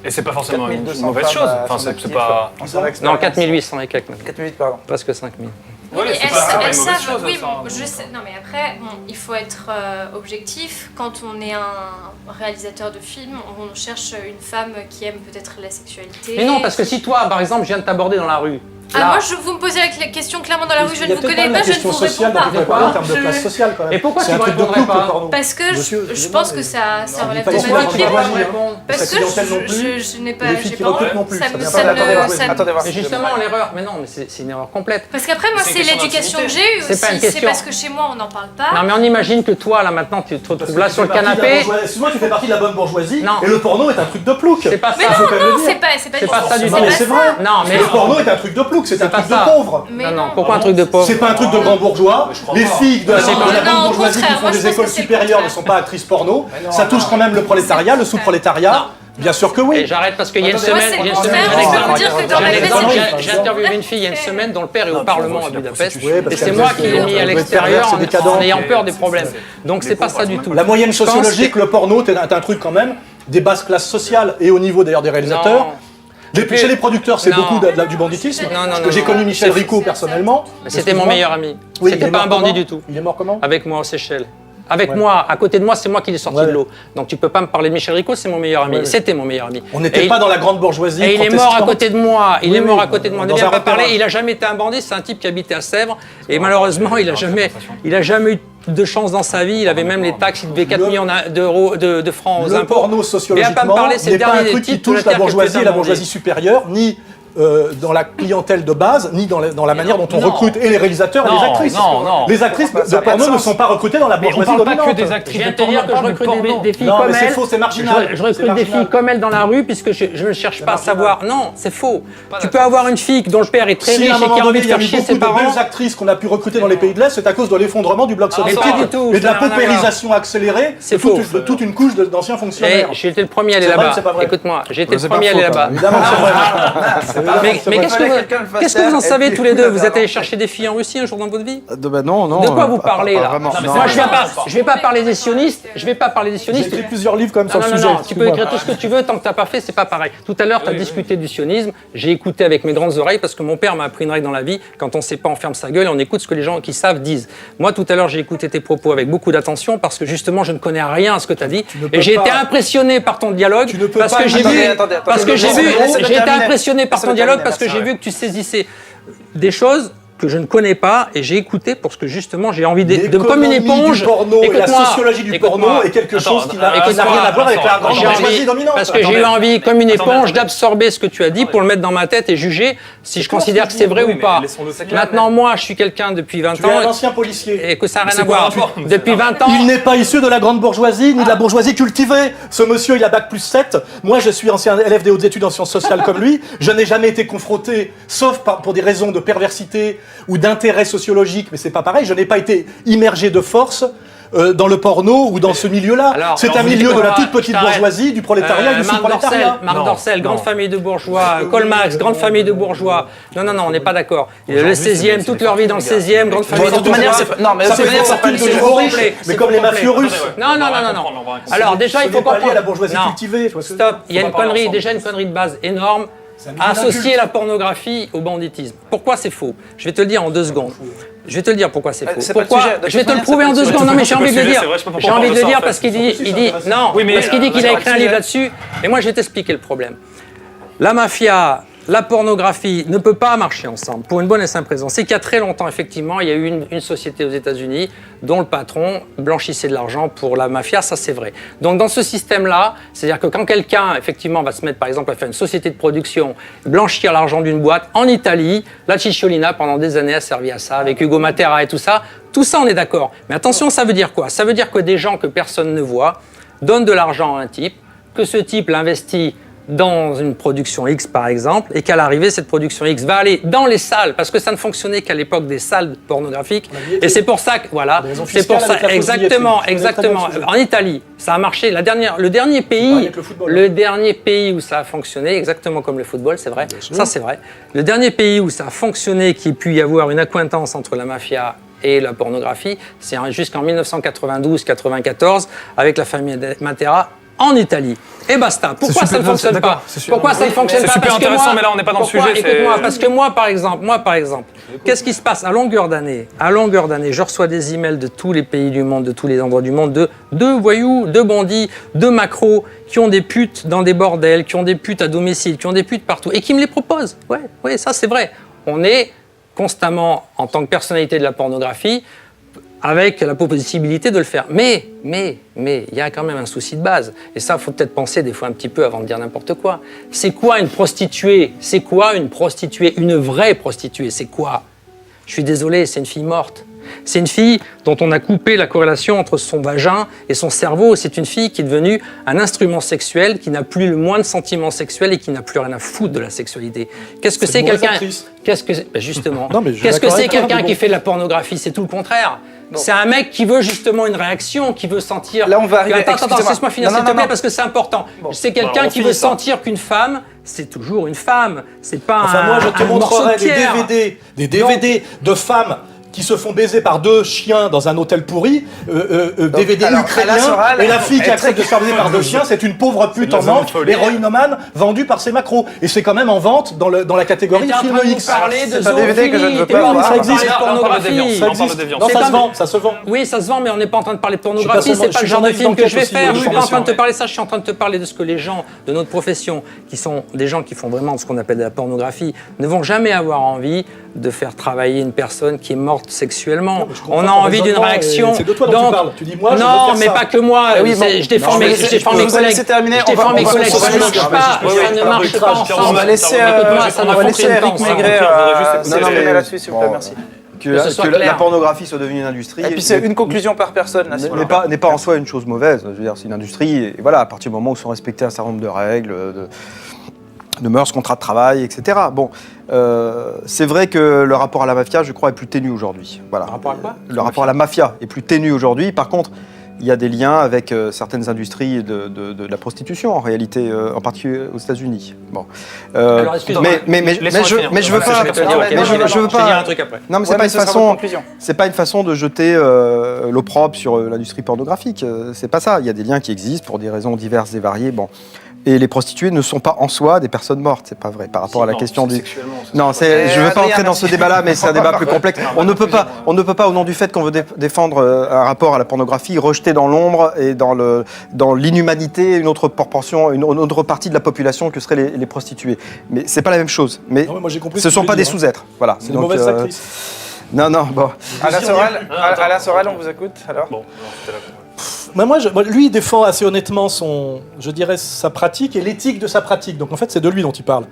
Et c'est pas forcément une 4200 mauvaise chose. femmes, Enfin, sont c'est actives pas. en sans Non, expérience. 4800 et quelques, 4008, pardon. presque 5000. Oui, mais Ouais, c'est elles, pas une elles mauvaise savent, chose, oui, ça. bon, je sais. Non, mais après, bon, il faut être objectif. Quand on est un réalisateur de film, on cherche une femme qui aime peut-être la sexualité. Mais non, parce que si toi, par exemple, je viens de t'aborder dans la rue. Ah, là, moi, vous me posez la question clairement dans la rue, je Il y a ne vous peut-être connais même la pas, je ne question vous réponds sociale pas. dont vous parlez en termes de Je- classe sociale quand même. Et pourquoi C'est tu un me truc de répondrais plouc, pas le porno. Parce que Monsieur, je non, pense mais- que ça on relève dit pas de qu'il mon faut équilibre. pas dire. répondre. Parce Les que filles non plus. je n'ai pas. Les filles j'ai qui pas recrutent envie. non plus, Ça ça me- vient ça pas me- d'attendez voir. ça me- Attendez voir. Et justement, l'erreur, mais non, mais c'est une erreur complète. Parce qu'après, moi, C'est une c'est question l'éducation que d'intimité. j'ai eue C'est pas une aussi. C'est question. parce que chez moi, on n'en parle pas. Non, mais on imagine que toi, là, maintenant, tu te retrouves là sur le canapé. Excuse-moi, tu fais partie de la bonne bourgeoisie Non. et le porno est un truc de plouc. C'est pas Mais ça. faut quand même le non, dire. c'est pas du C'est tout pas ça du Non, tout. mais c'est vrai. Non, mais Le porno est un truc de plouc. plouc, c'est un pas truc de ça. pauvre. Mais Non, pourquoi un truc de pauvre? C'est pas un truc de grand bourgeois. Les filles de la Non, grande non, au bourgeoisie qui contraire, font moi, je des pense écoles que c'est le supérieures ne contraire. sont pas actrices porno. Ça touche quand même le prolétariat, le sous-prolétariat. Bien sûr que Et oui. j'arrête parce qu'il y a une Moi, semaine, c'est il y a le une contraire, semaine, c'est j'ai de dire que dans la vraie j'ai interviewé une fille il y a une semaine dont le père est au Parlement à Budapest Oui, parce et c'est qu'elle moi doit qui l'ai être- mis à elle doit être l'extérieur perverse et décadente. en ayant peur des problèmes. Donc c'est pas ça du tout. La moyenne Je pense sociologique, que- le porno, c'est un truc quand même des basses classes sociales et au niveau d'ailleurs des réalisateurs. Non. Chez les producteurs, c'est Non. beaucoup du banditisme. Non, Parce non, que j'ai non, connu non. Michel C'est- Ricot personnellement. C'était mon meilleur ami. Oui, il C'était est pas mort un bandit comment du tout. Il est mort comment Avec moi aux Seychelles. Avec Ouais. moi, à côté de moi, c'est moi qui l'ai sorti Ouais. de l'eau. Donc tu peux pas me parler de Michel Ricot, c'est mon meilleur ami. Ouais. C'était mon meilleur ami. On n'était Et- pas dans la grande bourgeoisie. Et il est mort à protestante. côté de moi. Il Oui, est mort oui, à côté de moi. Ne dans viens un pas parler. repérage. Il a jamais été un bandit. C'est un type qui habitait à Sèvres. Et malheureusement, il a jamais eu de chance dans sa vie. Il avait même les taxes. Il devait 4 millions d'euros, de francs aux Le impôts. porno Viens pas me sociologiquement parler, c'est n'est le pas un dernier truc qui type de touche la Terre bourgeoisie qui et est la un bandit. bourgeoisie supérieure, ni dans la clientèle de base, ni dans la manière dont on non. recrute et les réalisateurs et les Non, actrices. non. Les actrices Ça de a pas de porno ne sens. sont pas recrutées dans la Mais on bourgeoisie parle pas que dominante. des Je actrices viens de de te porno, dire on que je parle de recrute porno. des filles Non, comme mais c'est elle. faux, c'est marginal. Je recrute C'est des marginal. filles comme elle dans la rue puisque je ne cherche pas à marginal. savoir. Non, c'est faux. Tu peux avoir une fille dont le père est très Si riche à un et qui moment a envie donné, de il y a faire eu chier beaucoup ses de parents. belles actrices qu'on a pu recruter dans les pays de l'Est, c'est à cause de l'effondrement du bloc Mais soviétique pas du tout, et de la ça n'a rien à paupérisation accélérée C'est de faux. toute une couche d'anciens Et fonctionnaires. j'ai été le premier à aller C'est vrai là-bas. ou c'est pas vrai Écoute-moi, j'ai été le c'est premier à pas aller faux, là-bas. Évidemment que c'est vrai. Mais qu'est-ce que vous en savez tous les deux? Vous êtes allés chercher des filles en Russie un jour dans votre vie? Non. De quoi vous parlez là? Vraiment. Non, mais Non. Moi, je vais pas parler des sionistes. Je vais pas parler des J'ai sionistes. écrit plusieurs livres quand même sur Non, le non, sujet. non, tu peux écrire tout ce que tu veux, tant que t'as pas fait, c'est pas pareil. Tout à l'heure, tu as discuté du sionisme, j'ai écouté avec mes grandes oreilles parce que mon père m'a appris une règle dans la vie, quand on sait pas, on ferme sa gueule et on écoute ce que les gens qui savent disent. Moi, tout à l'heure, j'ai écouté tes propos avec beaucoup d'attention parce que justement, je ne connais rien à ce que tu as dit ne peux et j'ai été pas- impressionné par ton dialogue Tu ne peux parce pas- que j'ai Attendez, vu, attendez, parce que j'ai vu, laissez-le j'ai été terminer. impressionné par ton Laissez-le dialogue terminer, parce que merci, j'ai vu que tu saisissais des choses que je ne connais pas et j'ai écouté parce que justement j'ai envie de comme une éponge. Du porno et la Écoute-moi, sociologie du écoute-moi. porno est quelque chose qui n'a écoute-moi, rien à voir avec la grande J'ai bourgeoisie envie- dominante. parce que j'ai eu envie, comme une éponge, d'absorber ce que tu as dit pour le mettre dans ma tête et juger si je considère que c'est vrai oui, ou mais pas. laissons-le clair, Maintenant, moi, je suis quelqu'un depuis 20 Tu es un ans ancien policier. et que ça n'a rien c'est à quoi voir. le rapport Depuis 20 ans, Il n'est pas issu de la grande bourgeoisie, ni de la bourgeoisie cultivée. Ce monsieur, il a bac plus 7. Moi, je suis ancien élève des hautes études en sciences sociales comme lui. Je n'ai jamais été confronté, sauf pour des raisons de perversité ou d'intérêt sociologique, mais c'est pas pareil. Je n'ai pas été immergé de force dans le porno ou dans ce milieu-là. C'est un vous milieu de la dites toute quoi? petite Je t'arrête. bourgeoisie, du prolétariat et du Marc Dorcel, sous-prolétariat. Marc Dorcel, grande famille de bourgeois, Colmax, grande famille de bourgeois. Non, on n'est pas d'accord. Le 16e, toute leur vie dans le 16e, grande famille de De toute manière, bourgeois. c'est non, mais Ça c'est fait manière, c'est partie pas de le sujet. l'humoriste, complet, mais c'est comme les complet. mafieux russes. Non. Alors déjà, il faut Ce n'est pas lié comprendre. à la bourgeoisie Non. cultivée. tu vois ce que je veux Stop, dire. il y a Faut une pas parler connerie, ensemble. déjà une connerie de base énorme. un milieu Associer d'inculte. la pornographie au banditisme. Pourquoi c'est faux? Je vais te le dire en 2 secondes. Je vais te le dire pourquoi c'est faux. c'est pas le Pourquoi sujet. De Je vais toute te le manière, prouver c'est en pas 2 le secondes. sujet. Non, mais j'ai envie de le C'est dire. vrai, je sais pas pourquoi J'ai on envie de parle le de dire ça, en parce fait. qu'il dit non, Oui, mais, parce qu'il dit qu'il a c'est écrit un pas le livre sujet. là-dessus. Et moi, je vais t'expliquer le problème. La mafia, la pornographie ne peut pas marcher ensemble pour une bonne et simple raison. C'est qu'il y a très longtemps, effectivement, il y a eu une société aux États-Unis dont le patron blanchissait de l'argent pour la mafia, ça c'est vrai. Donc dans ce système-là, c'est-à-dire que quand quelqu'un, effectivement, va se mettre, par exemple, à faire une société de production, blanchir l'argent d'une boîte, en Italie, la Cicciolina, pendant des années, a servi à ça, avec Hugo Matera et tout ça, on est d'accord. Mais attention, ça veut dire quoi? Ça veut dire que des gens que personne ne voit donnent de l'argent à un type, que ce type l'investit dans une production X par exemple, et qu'à l'arrivée, cette production X va aller dans les salles, parce que ça ne fonctionnait qu'à l'époque des salles pornographiques, et c'est pour ça que, voilà, Des raisons c'est pour fiscales ça, avec la fausse exactement, billetterie. Je connais très bien exactement. le sujet. En Italie, ça a marché, le dernier pays, avec le football, le dernier pays où ça a fonctionné, exactement comme le football, c'est vrai, ça c'est vrai, le dernier pays où ça a fonctionné, qu'il ait pu y avoir une accointance entre la mafia et la pornographie, c'est jusqu'en 1992-94, avec la famille Matera, en Italie. Et basta. Pourquoi ça ne fonctionne pas? Pourquoi ça ne fonctionne pas? C'est super Parce que intéressant, moi- mais là, on n'est pas dans le pourquoi- sujet, c'est- Écoute-moi, parce que moi, par exemple, qu'est-ce qui se passe à longueur d'année? À longueur d'année, je reçois des emails de tous les pays du monde, de tous les endroits du monde, de voyous, de bandits, de macros, qui ont des putes dans des bordels, qui ont des putes à domicile, qui ont des putes partout, et qui me les proposent. Ouais, ça c'est vrai. On est constamment, en tant que personnalité de la pornographie, avec la possibilité de le faire. Mais, il y a quand même un souci de base. Et ça, il faut peut-être penser des fois un petit peu avant de dire n'importe quoi. C'est quoi une prostituée? C'est quoi une prostituée? Une vraie prostituée, c'est quoi? Je suis désolé, c'est une fille morte. C'est une fille dont on a coupé la corrélation entre son vagin et son cerveau. C'est une fille qui est devenue un instrument sexuel, qui n'a plus le moindre sentiment sexuel et qui n'a plus rien à foutre de la sexualité. Qu'est-ce que c'est quelqu'un... Qu'est-ce que c'est... Justement. Non, mais je suis Qu'est-ce que d'accord c'est avec toi, quelqu'un mais bon. qui fait de la pornographie? C'est tout le contraire. C'est un mec qui veut justement une réaction, qui veut sentir... Là, on va arriver... Attends, laisse-moi finir, s'il te plaît, parce que c'est important. C'est quelqu'un on qui finit veut ça. sentir qu'une femme, c'est toujours une femme. C'est pas Enfin, moi, je te un morceau montrerai de pierre. des DVD de femmes qui se font baiser par 2 chiens dans un hôtel pourri, DVD alors, ukrainien, Alain Soral et la fille qui est accepte de se faire baiser par 2 chiens, c'est une pauvre pute en manque, héroïnomane, vendue par ses macros. Et c'est quand même en vente dans la catégorie T'es en film train de nous X. parler de C'est un DVD que je ne veux zoophilie, pas t'es en avoir. train de Ça existe. parler de pornographie. Ça On parle de existe. déviance. Non, C'est ça se comme- vend, ça se vend. Oui, ça se vend, mais on n'est pas en train de parler de Je pornographie, suis pas c'est pas le seulement- genre de je suis film que je vais journaliste faire. d'enquête Je suis aussi, pas en train de te bien parler de ça, je suis en train de te parler de ce que les gens de notre profession, qui sont des gens qui font vraiment ce qu'on appelle de la pornographie, ne vont jamais avoir envie de faire travailler une personne qui est morte sexuellement. Non, mais je comprends On a ton envie d'une raisonnement, et réaction. c'est de toi dont tu parles. Tu dis, moi, je veux non, faire mais ça. pas que moi. oui, bon. Je défends Non, mes mais je défends je mes vous collègues. laisser terminer. Je défends mes collègues. Ça ne marche pas. Ça ne marche pas ensemble. On va laisser Écoute-moi, ça on ne va laisser fonctionne pas Eric ensemble. Maigret juste s'exprimer là-dessus, s'il vous plaît, bon, merci. Que ce soit que clair. la pornographie soit devenue une industrie. Et puis c'est une conclusion par personne, là, s'il vous plaît. n'est pas en soi une chose mauvaise. Je veux dire, c'est une industrie. Et voilà, à partir du moment où sont respectés un certain nombre de règles, de mœurs, contrats de travail, etc. Bon, c'est vrai que le rapport à la mafia, je crois, est plus ténu aujourd'hui. Voilà. Le rapport à quoi ? Le rapport à la mafia est plus ténu aujourd'hui. Par contre, il y a des liens avec certaines industries de la prostitution, en réalité, en particulier aux États-Unis. Bon. Alors, excuse-moi. Mais je veux pas. Je veux Je vais dire un pas. truc après. Non, mais c'est Ouais, pas mais une ce sera votre façon. conclusion. C'est pas une façon de jeter l'opprobre sur l'industrie pornographique. C'est pas ça. Il y a des liens qui existent pour des raisons diverses et variées. Bon. Et les prostituées ne sont pas en soi des personnes mortes. C'est pas vrai par rapport à la question du. Non, je ne veux pas entrer dans ce débat-là, mais c'est un débat plus complexe. On ne peut pas, au nom du fait qu'on veut défendre un rapport à la pornographie, rejeter dans l'ombre et dans l'inhumanité une autre proportion, une autre partie de la population que seraient les prostituées. Mais c'est pas la même chose. Mais Non, mais moi, j'ai compris ce ce que sont tu pas voulais des dire, sous-êtres. Voilà. C'est une mauvaise actrice. Non, bon. Alain Soral, on vous écoute, alors. Bon, c'était là. Moi, lui, il défend assez honnêtement sa pratique et l'éthique de sa pratique. Donc en fait, c'est de lui dont il parle.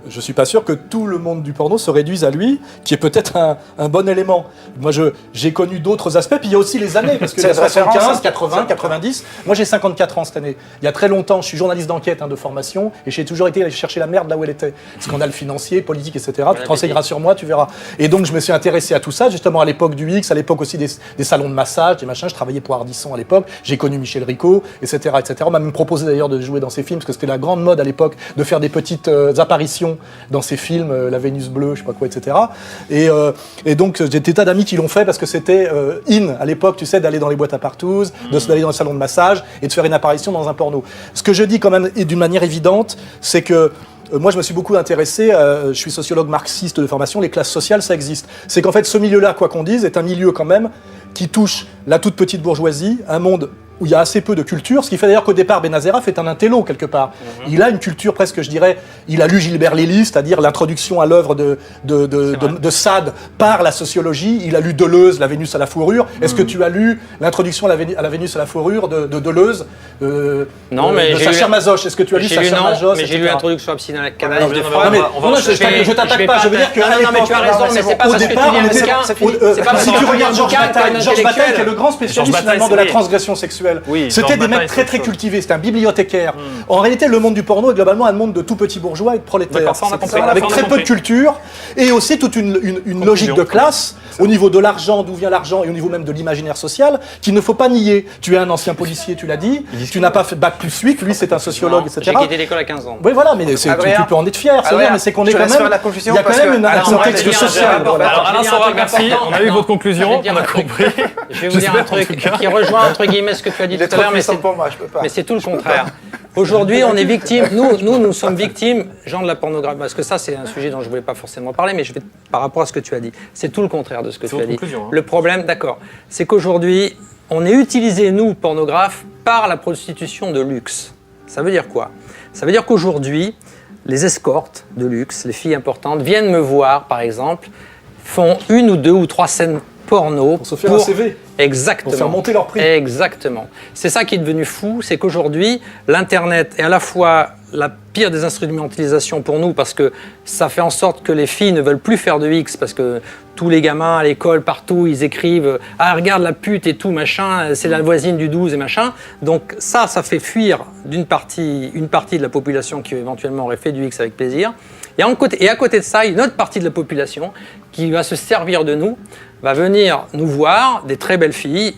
Je suis pas sûr que tout le monde du porno se réduise à lui, qui est peut-être un bon élément. Moi, j'ai connu d'autres aspects, puis il y a aussi les années, parce que C'est il y a la référence, 75, hein. 80, 90. Moi, j'ai 54 ans cette année. Il y a très longtemps, je suis journaliste d'enquête de formation, et j'ai toujours été allé chercher la merde là où elle était. Scandale financier, politique, etc. Tu te renseigneras sur moi, tu verras. Et donc, je me suis intéressé à tout ça, justement à l'époque du X, à l'époque aussi des salons de massage, des machins. Je travaillais pour Ardisson à l'époque. J'ai connu Michel Ricot, etc., etc. On m'a même proposé d'ailleurs de jouer dans ses films, parce que c'était la grande mode à l'époque de faire des petites apparitions dans ses films, La Vénus bleue, je sais pas quoi, etc. Et donc j'ai des tas d'amis qui l'ont fait parce que c'était in à l'époque, tu sais, d'aller dans les boîtes à partous, d'aller dans les salons de massage et de faire une apparition dans un porno. Ce que je dis quand même et d'une manière évidente, c'est que moi, je me suis beaucoup intéressé, je suis sociologue marxiste de formation, les classes sociales, ça existe. C'est qu'en fait, ce milieu-là, quoi qu'on dise, est un milieu quand même qui touche la toute petite bourgeoisie, un monde où il y a assez peu de culture, ce qui fait d'ailleurs qu'au départ, Benazeraf est un intello, quelque part. Il a une culture presque, je dirais, il a lu Gilbert Lélis, c'est-à-dire l'introduction à l'œuvre de Sade par la sociologie, il a lu Deleuze, La Vénus à la fourrure. Est-ce que tu as lu l'introduction à la Vénus à la fourrure de Deleuze Non, mais de j'ai Sacha lu- Masoch, est-ce que tu as lu J'ai lu Sacha non, Masoch, mais j'ai lu etc. l'introduction à psychanalyse de Non, Freud. mais on va non, enchaîner. je t'attaque pas, je veux dire que Non, mais tu as raison, mais c'est pas parce que tu lis un bouquin. si parce tu que regardes Georges bouquin que t'es un Bataille, Georges Bataille qui est le grand Georges spécialiste Bataille, finalement de la oui. transgression sexuelle. Oui, C'était Georges des Bataille, mecs c'est très autre très chose. cultivés, c'était un bibliothécaire. En réalité, le monde du porno est globalement un monde de tout petits bourgeois et de prolétaires. D'accord, ça, on a compris. Avec Ça, on a très peu de compris. culture et aussi toute une logique de classe au niveau de l'argent, d'où vient l'argent et au niveau même de l'imaginaire social qu'il ne faut pas nier. Tu es un ancien policier, tu l'as dit, tu n'as pas fait bac plus 8, lui c'est un sociologue, etc. J'ai quitté l'école à 15 ans. Oui, voilà, mais tu Adrien. peux en être fier, c'est Adrien, vrai, mais c'est qu'on est je quand laisse même. faire la Il conclusion y a quand parce même que un Alain contexte Soral, social. voilà. Alors, Alain Soral, merci. On a eu votre conclusion, on a compris. Je vais vous dire un truc qui rejoint entre guillemets ce que tu as dit Il est tout à l'heure, trop mais puissant c'est pour moi, je peux pas. Mais c'est tout le contraire. Aujourd'hui, on est victime. Nous sommes victimes, gens de la pornographie. Parce que ça, c'est un sujet dont je ne voulais pas forcément parler, mais je vais par rapport à ce que tu as dit. C'est tout le contraire de ce que tu as votre dit. conclusion, hein. Le problème, d'accord, c'est qu'aujourd'hui, on est utilisé, nous, pornographes, par la prostitution de luxe. Ça veut dire quoi? Ça veut dire qu'aujourd'hui, les escortes de luxe, les filles importantes, viennent me voir, par exemple, font 1 ou 2 ou 3 scènes porno Pour se faire un CV. Exactement. Pour faire monter leur prix. Exactement. C'est ça qui est devenu fou, c'est qu'aujourd'hui, l'Internet est à la fois la pire des instrumentalisations pour nous parce que ça fait en sorte que les filles ne veulent plus faire de X parce que tous les gamins à l'école, partout, ils écrivent « Ah, regarde la pute et tout, machin, c'est la voisine du 12 et machin ». Donc ça fait fuir une partie de la population qui éventuellement aurait fait du X avec plaisir. Et à côté de ça, une autre partie de la population qui va se servir de nous, va venir nous voir, des très belles filles,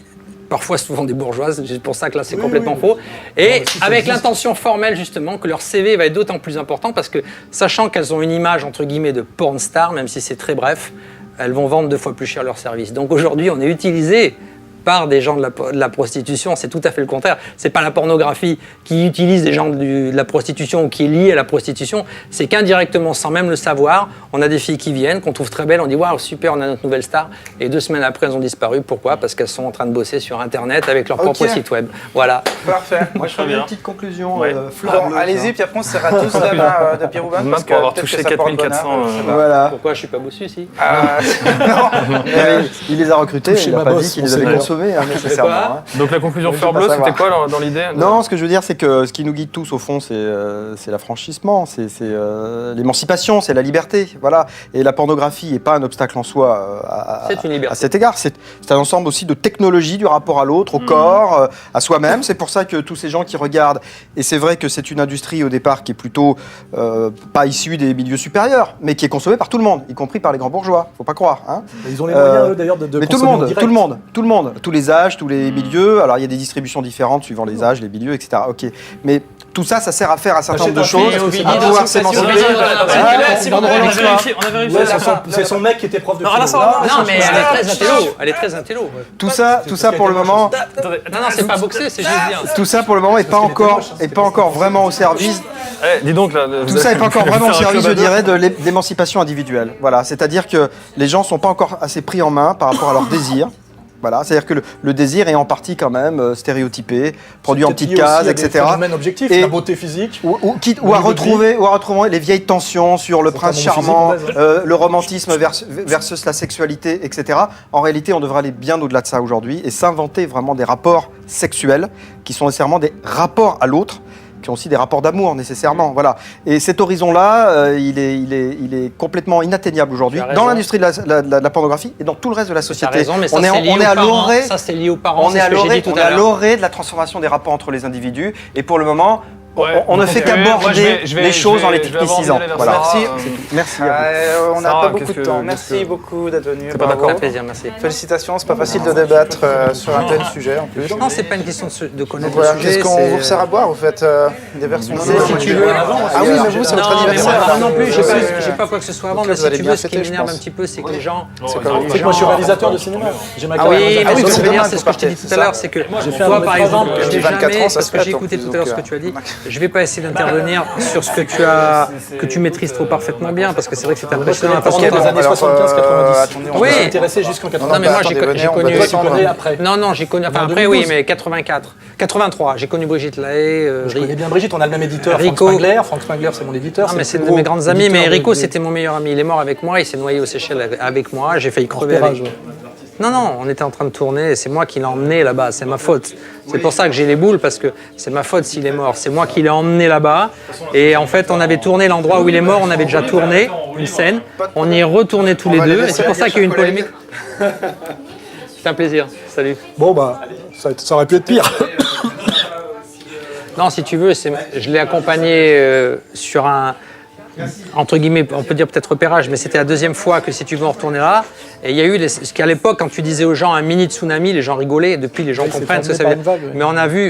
parfois souvent des bourgeoises, c'est pour ça que là c'est complètement faux, et avec l'intention formelle justement que leur CV va être d'autant plus important parce que sachant qu'elles ont une image entre guillemets de porn star, même si c'est très bref, elles vont vendre 2 fois plus cher leurs services. Donc aujourd'hui on est utilisé par des gens de la prostitution, c'est tout à fait le contraire. C'est pas la pornographie qui utilise des gens de la prostitution ou qui est liée à la prostitution, c'est qu'indirectement, sans même le savoir, on a des filles qui viennent, qu'on trouve très belles, on dit « Waouh, super, on a notre nouvelle star », et 2 semaines après, elles ont disparu. Pourquoi ? Parce qu'elles sont en train de bosser sur Internet avec leur propre site web. Voilà. Parfait. Moi, je ferais une petite conclusion. Bon, allez-y, puis après on se serra tous la main de Pierre Houben. Même pour avoir touché 4400. Voilà. Pourquoi je suis pas bossu ici ? Non, Il les a recrutés, Toucher il n'a ma pas bosse, dit qu'il on les sait avait quoi. consommés nécessairement. hein. Donc la conclusion Oui, fleur je veux bleue, pas c'était savoir. quoi dans l'idée Non, ce que je veux dire, c'est que ce qui nous guide tous, au fond, c'est l'affranchissement, c'est l'émancipation, c'est la liberté. Voilà. Et la pornographie n'est pas un obstacle en soi C'est une liberté. à cet égard. C'est un ensemble aussi de technologies du rapport à l'autre, au corps, à soi-même. C'est pour ça que tous ces gens qui regardent, et c'est vrai que c'est une industrie au départ qui est plutôt pas issue des milieux supérieurs, mais qui est consommée par tout le monde, y compris par les grands bourgeois. Faut pas croire. Hein. Ils ont les moyens, eux, d'ailleurs, de Mais tout le consommer en monde, direct. tout le monde, tous les âges, tous les milieux. Alors il y a des distributions différentes suivant les âges, les milieux, etc. Ok, mais tout ça, ça sert à faire un certain nombre de choses, à pouvoir s'émanciper. Ouais, c'est son mec qui était prof de philo. Non, mais elle est très intello. Tout ça pour le moment, Non, c'est pas boxer, c'est juste dire. tout ça pour le moment est pas encore vraiment au service. Dis donc là. Tout ça n'est pas encore vraiment au service, je dirais, de l'émancipation individuelle. Voilà, c'est-à-dire que les gens sont pas encore assez pris en main par rapport à leurs désirs. Voilà, c'est-à-dire que le désir est en partie quand même stéréotypé, produit en petites cases, etc. Objectif, Et- la beauté physique. Ou à retrouver les vieilles tensions sur le prince charmant, le romantisme versus la sexualité, etc. En réalité, on devrait aller bien au-delà de ça aujourd'hui et s'inventer vraiment des rapports sexuels qui sont nécessairement des rapports à l'autre, qui ont aussi des rapports d'amour nécessairement. Voilà. Et cet horizon-là, il est complètement inatteignable aujourd'hui Tu as raison. dans l'industrie de la pornographie et dans tout le reste de la Tu as société. raison, mais ça, on est c'est lié à aux parents. l'orée. Ça, c'est lié aux parents, On c'est est ce à que j'ai dit l'orée tout à l'heure. l'orée de la transformation des rapports entre les individus et pour le moment, Ouais. on ne fait qu'aborder les choses en les technicisant. Voilà. Merci. Merci à vous. On n'a Sarah, pas beaucoup qu'est-ce de que- temps. qu'est-ce Merci que- beaucoup d'être venu. C'est pas bravo. d'accord. Un plaisir, merci. Félicitations, c'est pas facile de débattre sur un tel sujet en plus. Non, c'est pas une question de connaître Voilà, le sujet. qu'est-ce qu'on vous sert à boire? Vous faites des versions Si tu veux. Ah oui, mais vous, c'est votre Non, mais anniversaire. moi non plus, j'ai pas quoi que ce soit avant, Donc mais là, si vous allez tu bien veux, ce qui fêter, je m'énerve pense. un petit peu, c'est que les gens. Tu sais que moi, je suis réalisateur de cinéma. J'ai ma Ah carrière. oui, mais oui, ce que c'est je veux dommage dire, c'est ce que je t'ai dit tout à l'heure, c'est que fait un toi, long par métrage, exemple, j'ai je vais 24 jamais, ans, ça parce se que fait, j'ai écouté tout à l'heure ce que tu as dit, donc, je vais pas essayer d'intervenir sur ce que tu maîtrises trop parfaitement bien, parce que c'est vrai que c'est impressionnant. Parce qu'il y a des années Alors, 70-90. attendez, on Oui. va- Intéressé jusqu'en Non, 90. mais moi, attendez, j'ai venez, on connu. va Toi, tu descendre. connais après. Non, j'ai connu. Enfin, En après, oui, 2012. mais 84. 83, j'ai connu Brigitte Lahaye. Je connais bien Brigitte, on a le même éditeur, Frank Rico. Spangler. Frank Spangler, c'est mon éditeur. Non, mais c'est le de plus mes gros grandes amies, mais éditeur Rico, de- c'était mon meilleur ami. Il est mort avec moi, il s'est noyé aux Seychelles avec moi, j'ai failli crever Repérage, avec. ouais. Non, on était en train de tourner, et c'est moi qui l'ai emmené là-bas, c'est ma faute. C'est pour ça que j'ai les boules, parce que c'est ma faute s'il est mort. C'est moi qui l'ai emmené là-bas, et en fait, on avait tourné l'endroit où il est mort, on avait déjà tourné une scène, on y est retourné tous les va les deux, et laisser c'est pour ça aller, qu'il y a eu une chers polémique. C'est un plaisir, salut. Bon, bah, ça aurait pu être pire. Non, si tu veux, je l'ai accompagné sur un, entre guillemets, on peut dire peut-être repérage, mais c'était la deuxième fois que, si tu veux, on retournait là. Et il y a eu, ce qu'à l'époque, quand tu disais aux gens un mini tsunami, les gens rigolaient, et depuis les gens Oui, c'est comprennent ce que ça formé veut par dire. une vague, oui. Mais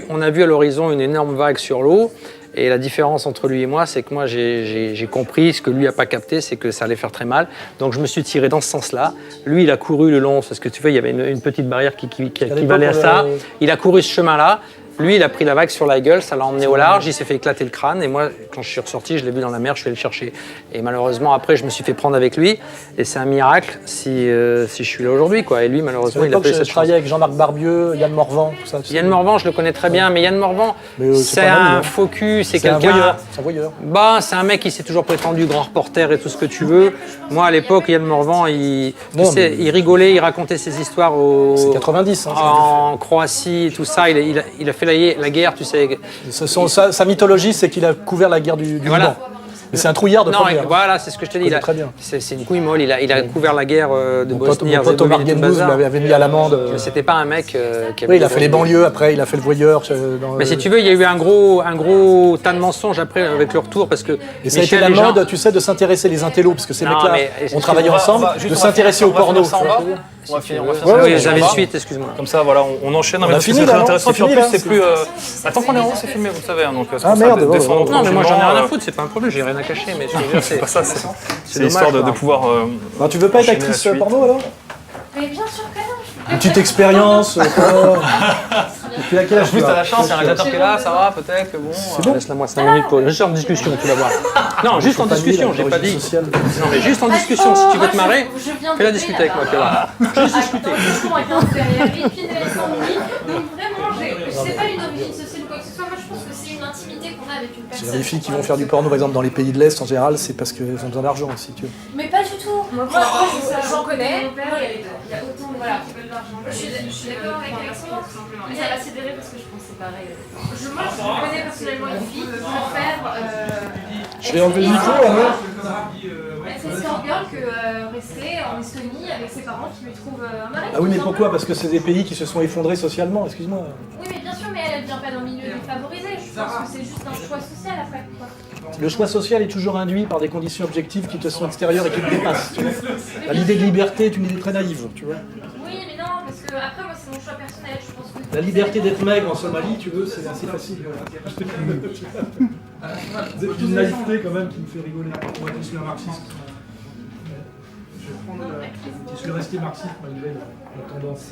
on a vu à l'horizon une énorme vague sur l'eau. Et la différence entre lui et moi, c'est que moi, j'ai compris, ce que lui n'a pas capté, c'est que ça allait faire très mal. Donc je me suis tiré dans ce sens-là. Lui, il a couru le long, parce que tu vois, il y avait une petite barrière qui équivalait à l'époque, ça. Il a couru ce chemin-là. Lui, il a pris la vague sur la gueule, ça l'a emmené au large, il s'est fait éclater le crâne. Et moi, quand je suis ressorti, je l'ai vu dans la mer, je suis allé le chercher. Et malheureusement, après, je me suis fait prendre avec lui. Et c'est un miracle si je suis là aujourd'hui, quoi. Et lui, malheureusement, il a pas eu cette Je chance. travaillais avec Jean-Marc Barbieux, Yann Morvan, tout ça. Yann Morvan, je le connais très bien, mais Yann Morvan, Mais, c'est pas mal, un hein. faux cul, c'est C'est un quelqu'un. voyeur. C'est un voyeur. Bah, c'est un mec qui s'est toujours prétendu grand reporter et tout ce que tu veux. Moi, à l'époque, Yann Morvan, il rigolait, il racontait ses histoires C'est 90. Hein, en Croatie et tout ça. Il a fait la guerre, tu sais. sa mythologie, c'est qu'il a couvert la guerre du voilà. Liban. Mais c'est un trouillard de Non, première. voilà, c'est ce que je te dis. connais très bien. C'est une couille molle. Il a couvert la guerre de Mon pote Bosnie-Herzégovine Omar et tout le Genbouz bazar. l'avait mis à l'amende. Mais c'était pas un mec qui avait. Oui, il a fait les banlieues après, il a fait le voyeur. Mais si tu veux, il y a eu un gros tas de mensonges après avec le retour parce que. Et ça a été la mode, tu sais, de s'intéresser les intellos, parce que ces Non, mecs-là mais- ont travaillé ensemble, de s'intéresser au porno. On va finir Oui, ça. j'avais une suite, excuse-moi. Comme ça, voilà, on enchaîne. On a parce que fini, c'est très là, non intéressant. C'est Puis en fini, plus, là c'est plus. Attends qu'on est en haut, c'est filmé, vous le savez. Hein, donc, Ah, merde, défendre Non, mais moi j'en ai rien à tranquillement, foutre, c'est pas un problème, j'ai rien à cacher. Mais C'est pas ça, c'est dommage, histoire de quoi. pouvoir. Non, tu veux pas être Enchaîner actrice la suite. porno alors? Mais bien sûr que non. Une petite expérience. Depuis à quel âge tu as? chance, il y a un réalisateur qui est là, ça va, peut-être que bon. bon. Laisse-la moi 5 minutes pour. Juste en discussion, tu vas voir. Non, juste en discussion, j'ai pas dit. Non, mais juste en discussion, si tu veux te marrer, fais-la discuter avec moi, tu vas voir. Juste discuter. Donc vraiment, c'est pas une origine sociale ou quoi que ce soit. Moi, je pense que c'est une intimité qu'on a avec une personne. Les filles qui vont faire du porno, par exemple, dans les pays de l'Est, en général, c'est parce qu'elles ont besoin d'argent aussi, tu vois. Mais pas du tout. Moi, j'en connais. Mon père, il y a autant de voilà, qui veulent de l'argent. Je suis d'accord avec Alexandre. Mais ça va s'édérer parce que je pense que c'est pareil. Moi, je connais personnellement une fille qui veut faire. Je vais enlever le micro, alors. Elle fait Score Girl que rester en Estonie avec ses parents qui lui trouvent un mari. Ah oui, mais tout pourquoi? simplement. Parce que c'est des pays qui se sont effondrés socialement, excuse-moi. Oui, mais bien sûr, mais elle vient pas d'un milieu défavorisé. Je pense que c'est juste un choix social après. Quoi. Le choix social est toujours induit par des conditions objectives qui te sont extérieures et qui te dépassent. Tu vois. L'idée de liberté est une idée très naïve, tu vois. Oui, mais non, parce que après, moi, c'est mon choix personnel. Je pense que La liberté d'être maigre en Somalie, tu veux, c'est assez facile. C'est une naïveté quand même qui me fait rigoler. Moi, je suis un marxiste. Je suis resté marxiste malgré la tendance.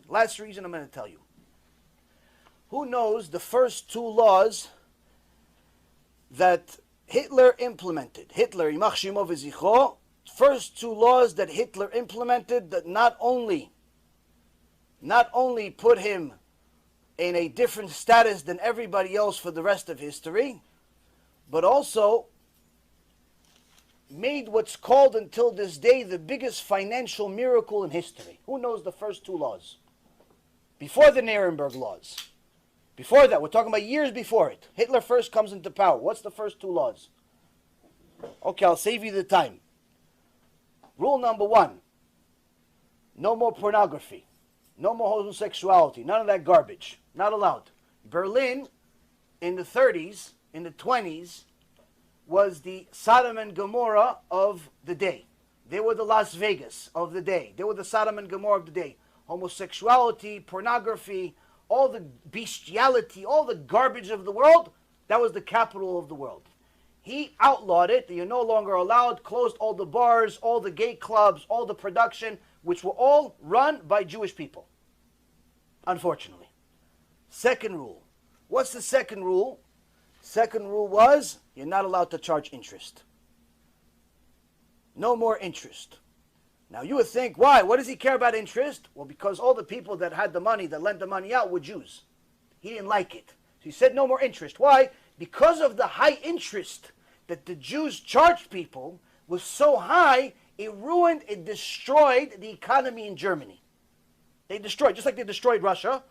Last reason I'm going to tell you. Who knows the first two laws that Hitler implemented? Hitler, Yimach Shemo V'Zichro, first two laws that Hitler implemented that not only put him in a different status than everybody else for the rest of history, but also made what's called until this day the biggest financial miracle in history. Who knows the first two laws? Before the Nuremberg laws. Before that, we're talking about years before it. Hitler first comes into power. What's the first two laws? Okay, I'll save you the time. Rule number 1. No more pornography. No more homosexuality. None of that garbage. Not allowed. Berlin, in the 30s, in the 20s, was the Sodom and Gomorrah of the day. They were the Las Vegas of the day. They were the Sodom and Gomorrah of the day. Homosexuality, pornography, all the bestiality, all the garbage of the world, that was the capital of the world. He outlawed it. You're no longer allowed, closed all the bars, all the gay clubs, all the production, which were all run by Jewish people. Unfortunately. Second rule. What's the second rule? Second rule was, you're not allowed to charge interest. No more interest. Now you would think, why? What does he care about interest? Well, because all the people that had the money, that lent the money out, were Jews. He didn't like it. So he said no more interest. Why? Because of the high interest that the Jews charged people was so high, it ruined, it destroyed the economy in Germany. They destroyed, just like they destroyed Russia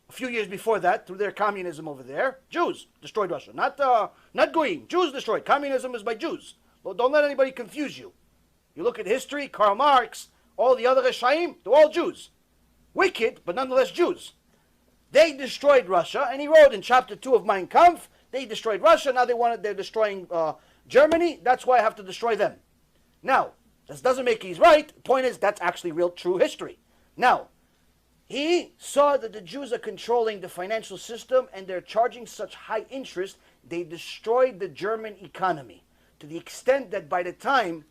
a few years before that through their communism over there. Jews destroyed Russia, not Goyim. Jews destroyed. Communism is by Jews. Well, don't let anybody confuse you. You look at history, Karl Marx, all the other Reshaim, they're all Jews. Wicked, but nonetheless Jews. They destroyed Russia, and he wrote in chapter 2 of Mein Kampf, they destroyed Russia, now they're destroying Germany, that's why I have to destroy them. Now, this doesn't make he's right, the point is that's actually real true history. Now, he saw that the Jews are controlling the financial system and they're charging such high interest, they destroyed the German economy. To the extent that by the time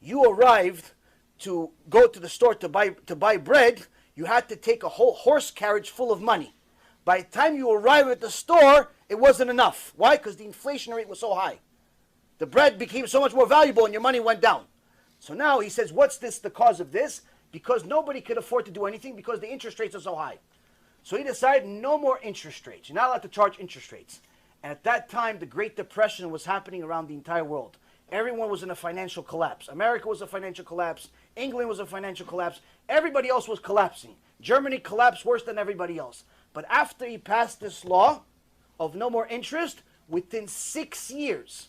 you arrived to go to the store to buy bread, you had to take a whole horse carriage full of money. By the time you arrived at the store, it wasn't enough. Why? Because the inflation rate was so high. The bread became so much more valuable and your money went down. So now he says, what's this, the cause of this? Because nobody could afford to do anything because the interest rates are so high. So he decided no more interest rates. You're not allowed to charge interest rates. And at that time, the Great Depression was happening around the entire world. Everyone was in a financial collapse. America was a financial collapse. England was a financial collapse. Everybody else was collapsing. Germany collapsed worse than everybody else. But after he passed this law of no more interest, within 6 years,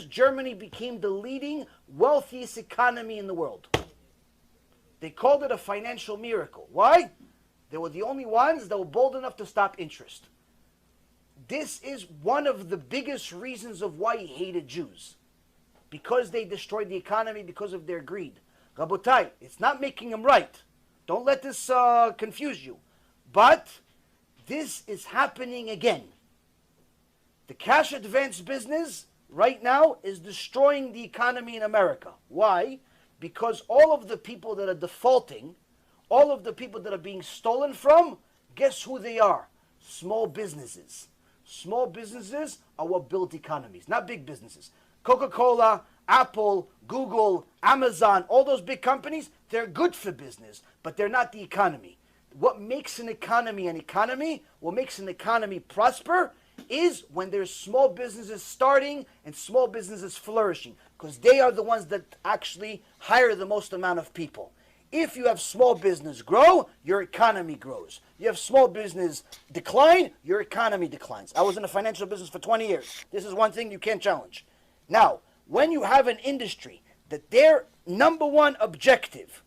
Germany became the leading, wealthiest economy in the world. They called it a financial miracle. Why? They were the only ones that were bold enough to stop interest. This is one of the biggest reasons of why he hated Jews. Because they destroyed the economy because of their greed. Rabotai, it's not making them right. Don't let this confuse you. But this is happening again. The cash advance business right now is destroying the economy in America. Why? Because all of the people that are defaulting, all of the people that are being stolen from, guess who they are? Small businesses. Small businesses are what build economies, not big businesses. Coca-Cola, Apple, Google, Amazon, all those big companies, they're good for business, but they're not the economy. What makes an economy, what makes an economy prosper, is when there's small businesses starting and small businesses flourishing, because they are the ones that actually hire the most amount of people. If you have small business grow, your economy grows. You have small business decline, your economy declines. I was in the financial business for 20 years. This is one thing you can't challenge. Now, when you have an industry that their number one objective,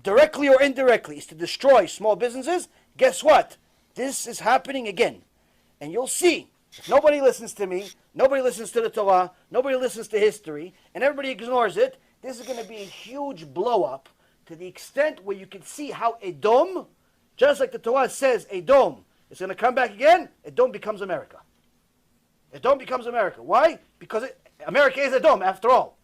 directly or indirectly, is to destroy small businesses, guess what? This is happening again. And you'll see, if nobody listens to me, nobody listens to the Torah, nobody listens to history, and everybody ignores it, this is going to be a huge blow-up to the extent where you can see how Edom, just like the Torah says, Edom is going to come back again, Edom becomes America. Edom becomes America. Why? Because America is Edom, after all.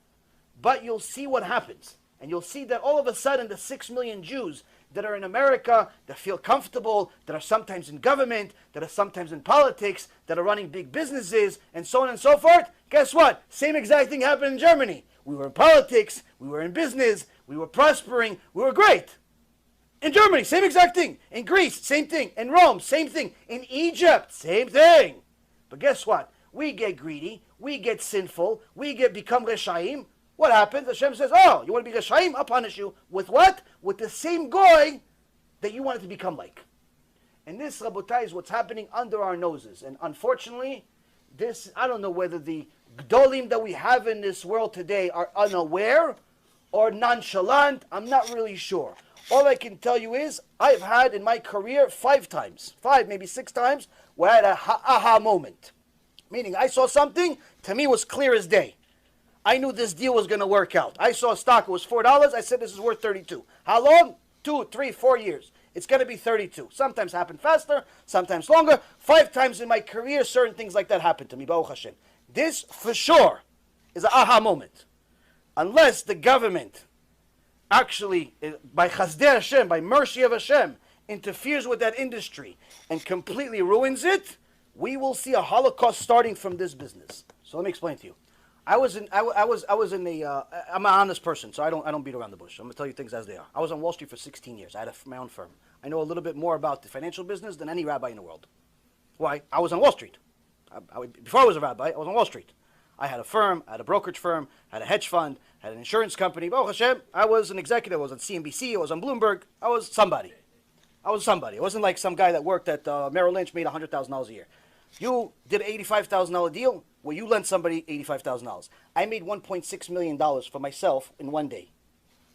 But you'll see what happens. And you'll see that all of a sudden the 6 million Jews that are in America, that feel comfortable, that are sometimes in government, that are sometimes in politics, that are running big businesses, and so on and so forth, guess what? Same exact thing happened in Germany. We were in politics, we were in business, we were prospering, we were great. In Germany, same exact thing. In Greece, same thing. In Rome, same thing. In Egypt, same thing. But guess what? We get greedy, we get sinful, we become Reshaim. What happens? Hashem says, oh, you want to be Reshaim? I'll punish you. With what? With the same goy that you wanted to become like. And this, Rabotai, is what's happening under our noses. And unfortunately, this, I don't know whether the Gdolim that we have in this world today are unaware or nonchalant. I'm not really sure. All I can tell you is, I've had in my career 5 times, 5, maybe 6 times, where I had a aha moment. Meaning, I saw something, to me was clear as day. I knew this deal was going to work out. I saw a stock, it was $4. I said, this is worth 32. How long? 2, 3, 4 years. It's going to be 32. Sometimes happen faster, sometimes longer. 5 times in my career, certain things like that happened to me, Baruch Hashem. This, for sure, is an aha moment. Unless the government actually, by Chazdei Hashem, by mercy of Hashem, interferes with that industry and completely ruins it, we will see a Holocaust starting from this business. So let me explain to you. I'm an honest person, so I don't beat around the bush. I'm going to tell you things as they are. I was on Wall Street for 16 years. I had my own firm. I know a little bit more about the financial business than any rabbi in the world. Why? I was on Wall Street. Before I was a rabbi, I was on Wall Street. I had a firm, I had a brokerage firm, I had a hedge fund, I had an insurance company. Baruch Hashem, I was an executive. I was on CNBC, I was on Bloomberg. I was somebody. I wasn't like some guy that worked at Merrill Lynch, made $100,000 a year. You did an $85,000 deal where you lent somebody $85,000. I made $1.6 million for myself in one day.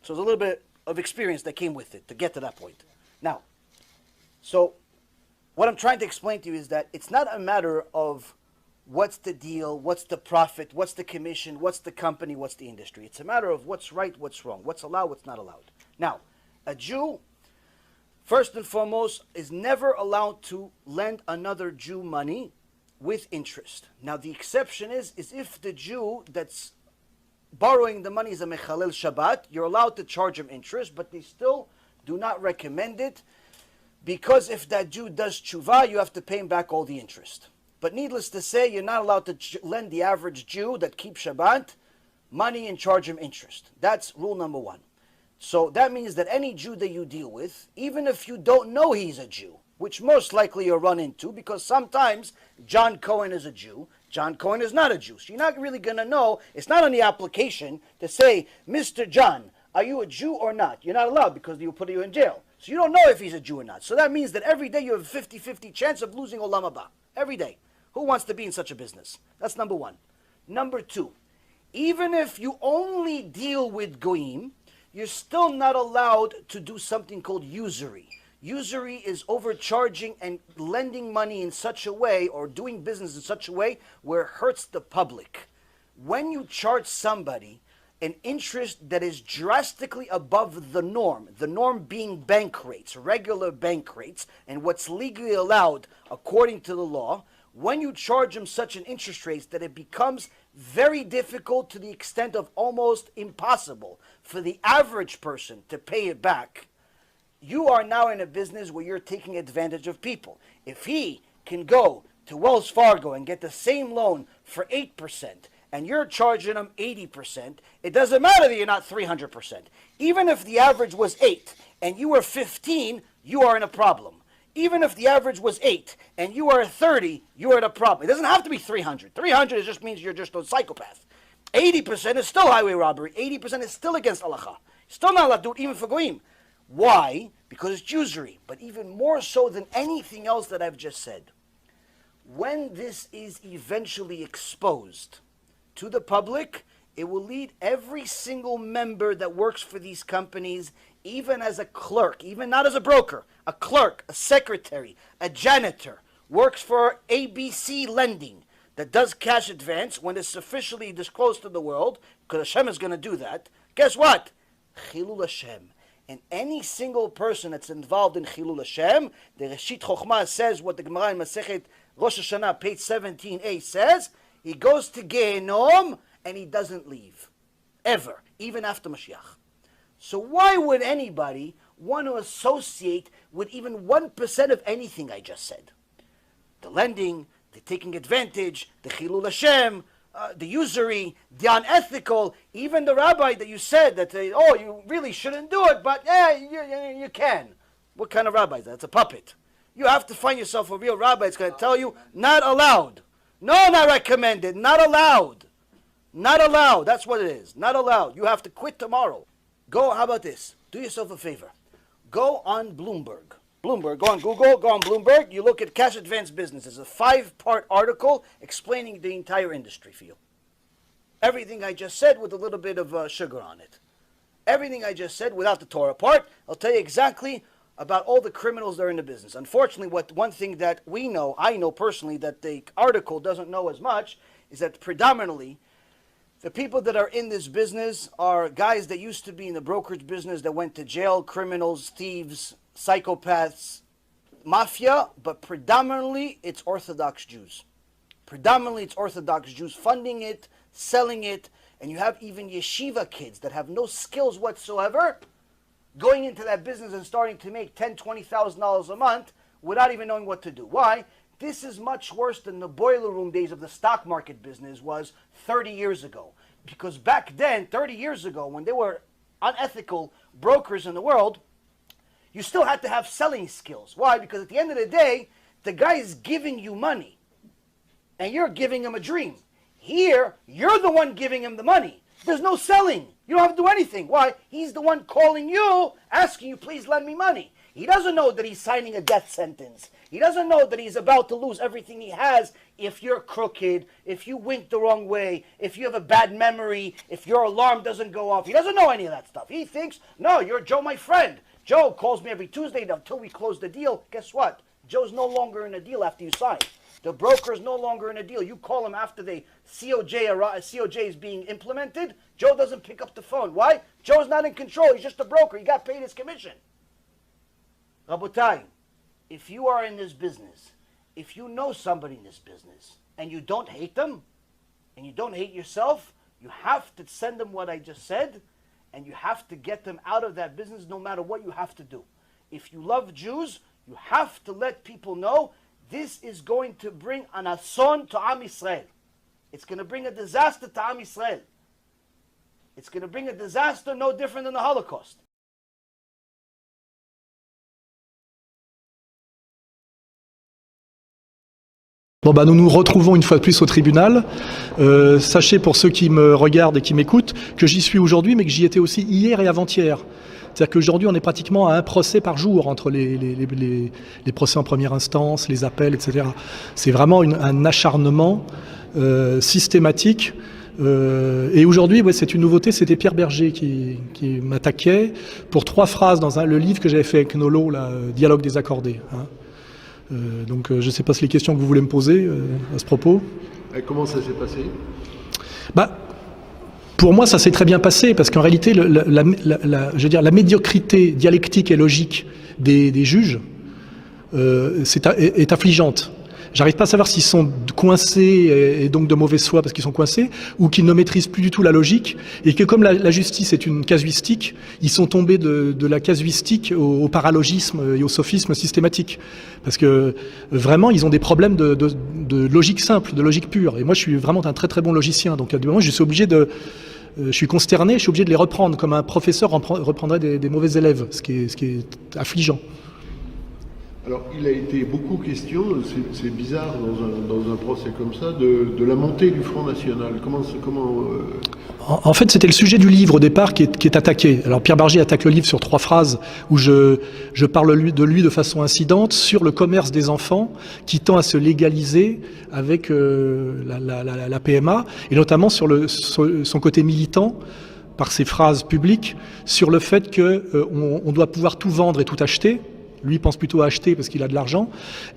So there's a little bit of experience that came with it to get to that point. Now, so what I'm trying to explain to you is that it's not a matter of what's the deal, what's the profit, what's the commission, what's the company, what's the industry. It's a matter of what's right, what's wrong, what's allowed, what's not allowed. Now, a Jew, first and foremost, is never allowed to lend another Jew money with interest. Now, the exception is if the Jew that's borrowing the money is a Mechalel Shabbat, you're allowed to charge him interest, but they still do not recommend it, because if that Jew does tshuva, you have to pay him back all the interest. But needless to say, you're not allowed to lend the average Jew that keeps Shabbat money and charge him interest. That's rule number 1. So that means that any Jew that you deal with, even if you don't know he's a Jew, which most likely you'll run into, because sometimes John Cohen is a Jew, John Cohen is not a Jew. So you're not really going to know. It's not on the application to say, Mr. John, are you a Jew or not? You're not allowed because he'll put you in jail. So you don't know if he's a Jew or not. So that means that every day you have a 50-50 chance of losing Olam Haba. Every day. Who wants to be in such a business? That's number 1. Number 2, even if you only deal with Goyim, you're still not allowed to do something called usury. Usury is overcharging and lending money in such a way, or doing business in such a way where it hurts the public. When you charge somebody an interest that is drastically above the norm being bank rates, regular bank rates, and what's legally allowed according to the law, when you charge them such an interest rate that it becomes very difficult, to the extent of almost impossible for the average person to pay it back, you are now in a business where you're taking advantage of people. If he can go to Wells Fargo and get the same loan for 8%, and you're charging him 80%, it doesn't matter that you're not 300%. Even if the average was 8 and you were 15, you are in a problem. Even if the average was 8 and you are 30, you are in a problem. It doesn't have to be 300. 300 just means you're just a psychopath. 80% is still highway robbery. 80% is still against halacha. Still not allowed to do it even for goyim. Why? Because it's usury. But even more so than anything else that I've just said, when this is eventually exposed to the public, it will lead every single member that works for these companies, even as a clerk, even not as a broker, a clerk, a secretary, a janitor, works for ABC Lending, that does cash advance when it's officially disclosed to the world, because Hashem is going to do that. Guess what? Chilul Hashem. And any single person that's involved in Chilul Hashem, the Reshit Chochmah says what the Gemara in Masechet Rosh Hashanah, page 17a says, he goes to Gehenom and he doesn't leave. Ever. Even after Mashiach. So why would anybody want to associate with even 1% of anything I just said? The lending, the taking advantage, the chilul Hashem, the usury, the unethical, even the rabbi that you said that, you really shouldn't do it, but you can. What kind of rabbi is that? It's a puppet. You have to find yourself a real rabbi that's going to tell you, not allowed. No, not recommended. Not allowed. Not allowed. That's what it is. Not allowed. You have to quit tomorrow. Go, how about this? Do yourself a favor. Go on Bloomberg. Go on Google, go on Bloomberg. You look at cash advance business. It's a 5-part article explaining the entire industry for you. Everything I just said with a little bit of sugar on it. Everything I just said without the Torah part. I'll tell you exactly about all the criminals that are in the business. Unfortunately, one thing that I know personally, that the article doesn't know as much, is that predominantly the people that are in this business are guys that used to be in the brokerage business that went to jail, criminals, thieves, psychopaths, mafia, but predominantly it's Orthodox Jews. Predominantly it's Orthodox Jews funding it, selling it, and you have even yeshiva kids that have no skills whatsoever going into that business and starting to make $10,000, $20,000 a month without even knowing what to do. Why? This is much worse than the boiler room days of the stock market business was 30 years ago. Because back then, 30 years ago, when there were unethical brokers in the world, you still had to have selling skills. Why? Because at the end of the day, the guy is giving you money, and you're giving him a dream. Here, you're the one giving him the money. There's no selling. You don't have to do anything. Why? He's the one calling you, asking you, please lend me money. He doesn't know that he's signing a death sentence. He doesn't know that he's about to lose everything he has if you're crooked, if you wink the wrong way, if you have a bad memory, if your alarm doesn't go off. He doesn't know any of that stuff. He thinks, no, you're Joe, my friend. Joe calls me every Tuesday until we close the deal. Guess what? Joe's no longer in a deal after you sign. The broker is no longer in a deal. You call him after the COJ is being implemented. Joe doesn't pick up the phone. Why? Joe's not in control. He's just a broker. He got paid his commission. Rabotai, if you are in this business, if you know somebody in this business, and you don't hate them, and you don't hate yourself, you have to send them what I just said, and you have to get them out of that business no matter what you have to do. If you love Jews, you have to let people know this is going to bring an ason to Am Yisrael. It's going to bring a disaster to Am Yisrael. It's going to bring a disaster no different than the Holocaust. Bon bah nous nous retrouvons une fois de plus au tribunal. Sachez pour ceux qui me regardent et qui m'écoutent que j'y suis aujourd'hui, mais que j'y étais aussi hier et avant-hier. C'est-à-dire qu'aujourd'hui on est pratiquement à un procès par jour entre les procès en première instance, les appels, etc. C'est vraiment un acharnement systématique. Et aujourd'hui, ouais, c'est une nouveauté, c'était Pierre Berger qui m'attaquait pour 3 phrases dans le livre que j'avais fait avec Nolo, là, Dialogue désaccordé. Hein. Donc je ne sais pas si les questions que vous voulez me poser à ce propos. Et comment ça s'est passé ? Pour moi, ça s'est très bien passé, parce qu'en réalité, je veux dire, la médiocrité dialectique et logique des juges est affligeante. J'arrive pas à savoir s'ils sont coincés et donc de mauvaise foi parce qu'ils sont coincés, ou qu'ils ne maîtrisent plus du tout la logique, et que comme la justice est une casuistique, ils sont tombés de la casuistique au paralogisme et au sophisme systématique. Parce que vraiment, ils ont des problèmes de logique simple, de logique pure. Et moi, je suis vraiment un très très bon logicien. Donc à des moments, je suis obligé je suis consterné, je suis obligé de les reprendre, comme un professeur reprendrait des mauvais élèves, ce qui est affligeant. Alors, il a été beaucoup question, c'est bizarre dans un procès comme ça, de la montée du Front National. En fait, c'était le sujet du livre au départ qui est attaqué. Alors, Pierre Berger attaque le livre sur 3 phrases où je parle de lui de façon incidente sur le commerce des enfants qui tend à se légaliser avec la PMA, et notamment sur son côté militant, par ses phrases publiques, sur le fait qu'on doit pouvoir tout vendre et tout acheter. Lui pense plutôt à acheter parce qu'il a de l'argent,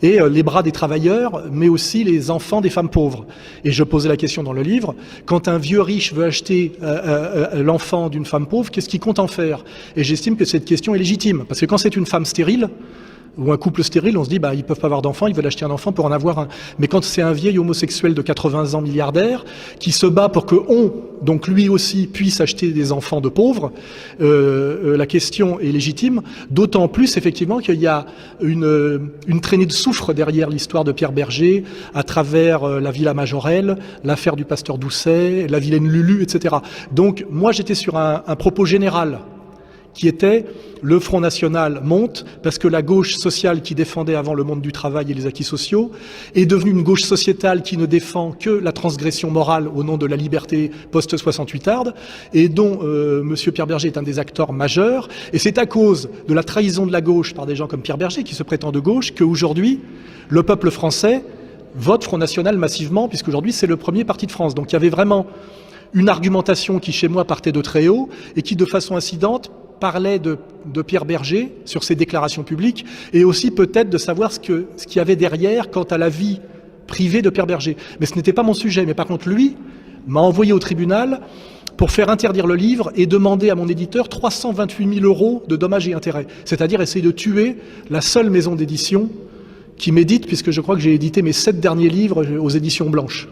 et les bras des travailleurs, mais aussi les enfants des femmes pauvres. Et je posais la question dans le livre, quand un vieux riche veut acheter l'enfant d'une femme pauvre, qu'est-ce qu'il compte en faire ? Et j'estime que cette question est légitime, parce que quand c'est une femme stérile, ou un couple stérile, on se dit, ils peuvent pas avoir d'enfants, ils veulent acheter un enfant pour en avoir un. Mais quand c'est un vieil homosexuel de 80 ans milliardaire, qui se bat pour que donc lui aussi, puisse acheter des enfants de pauvres, la question est légitime, d'autant plus, effectivement, qu'il y a une traînée de soufre derrière l'histoire de Pierre Berger, à travers la Villa Majorelle, l'affaire du pasteur Doucet, la vilaine Lulu, etc. Donc, moi, j'étais sur un propos général, qui était le Front National monte parce que la gauche sociale qui défendait avant le monde du travail et les acquis sociaux est devenue une gauche sociétale qui ne défend que la transgression morale au nom de la liberté post-68arde et dont Monsieur Pierre Berger est un des acteurs majeurs. Et c'est à cause de la trahison de la gauche par des gens comme Pierre Berger qui se prétend de gauche qu'aujourd'hui le peuple français vote Front National massivement puisqu'aujourd'hui c'est le premier parti de France. Donc il y avait vraiment une argumentation qui chez moi partait de très haut et qui de façon incidente parlait de Pierre Berger sur ses déclarations publiques et aussi peut-être de savoir ce qu'il y avait derrière quant à la vie privée de Pierre Berger. Mais ce n'était pas mon sujet. Mais par contre, lui m'a envoyé au tribunal pour faire interdire le livre et demander à mon éditeur 328 000 € de dommages et intérêts. C'est-à-dire essayer de tuer la seule maison d'édition qui m'édite, puisque je crois que j'ai édité mes 7 derniers livres aux éditions Blanches.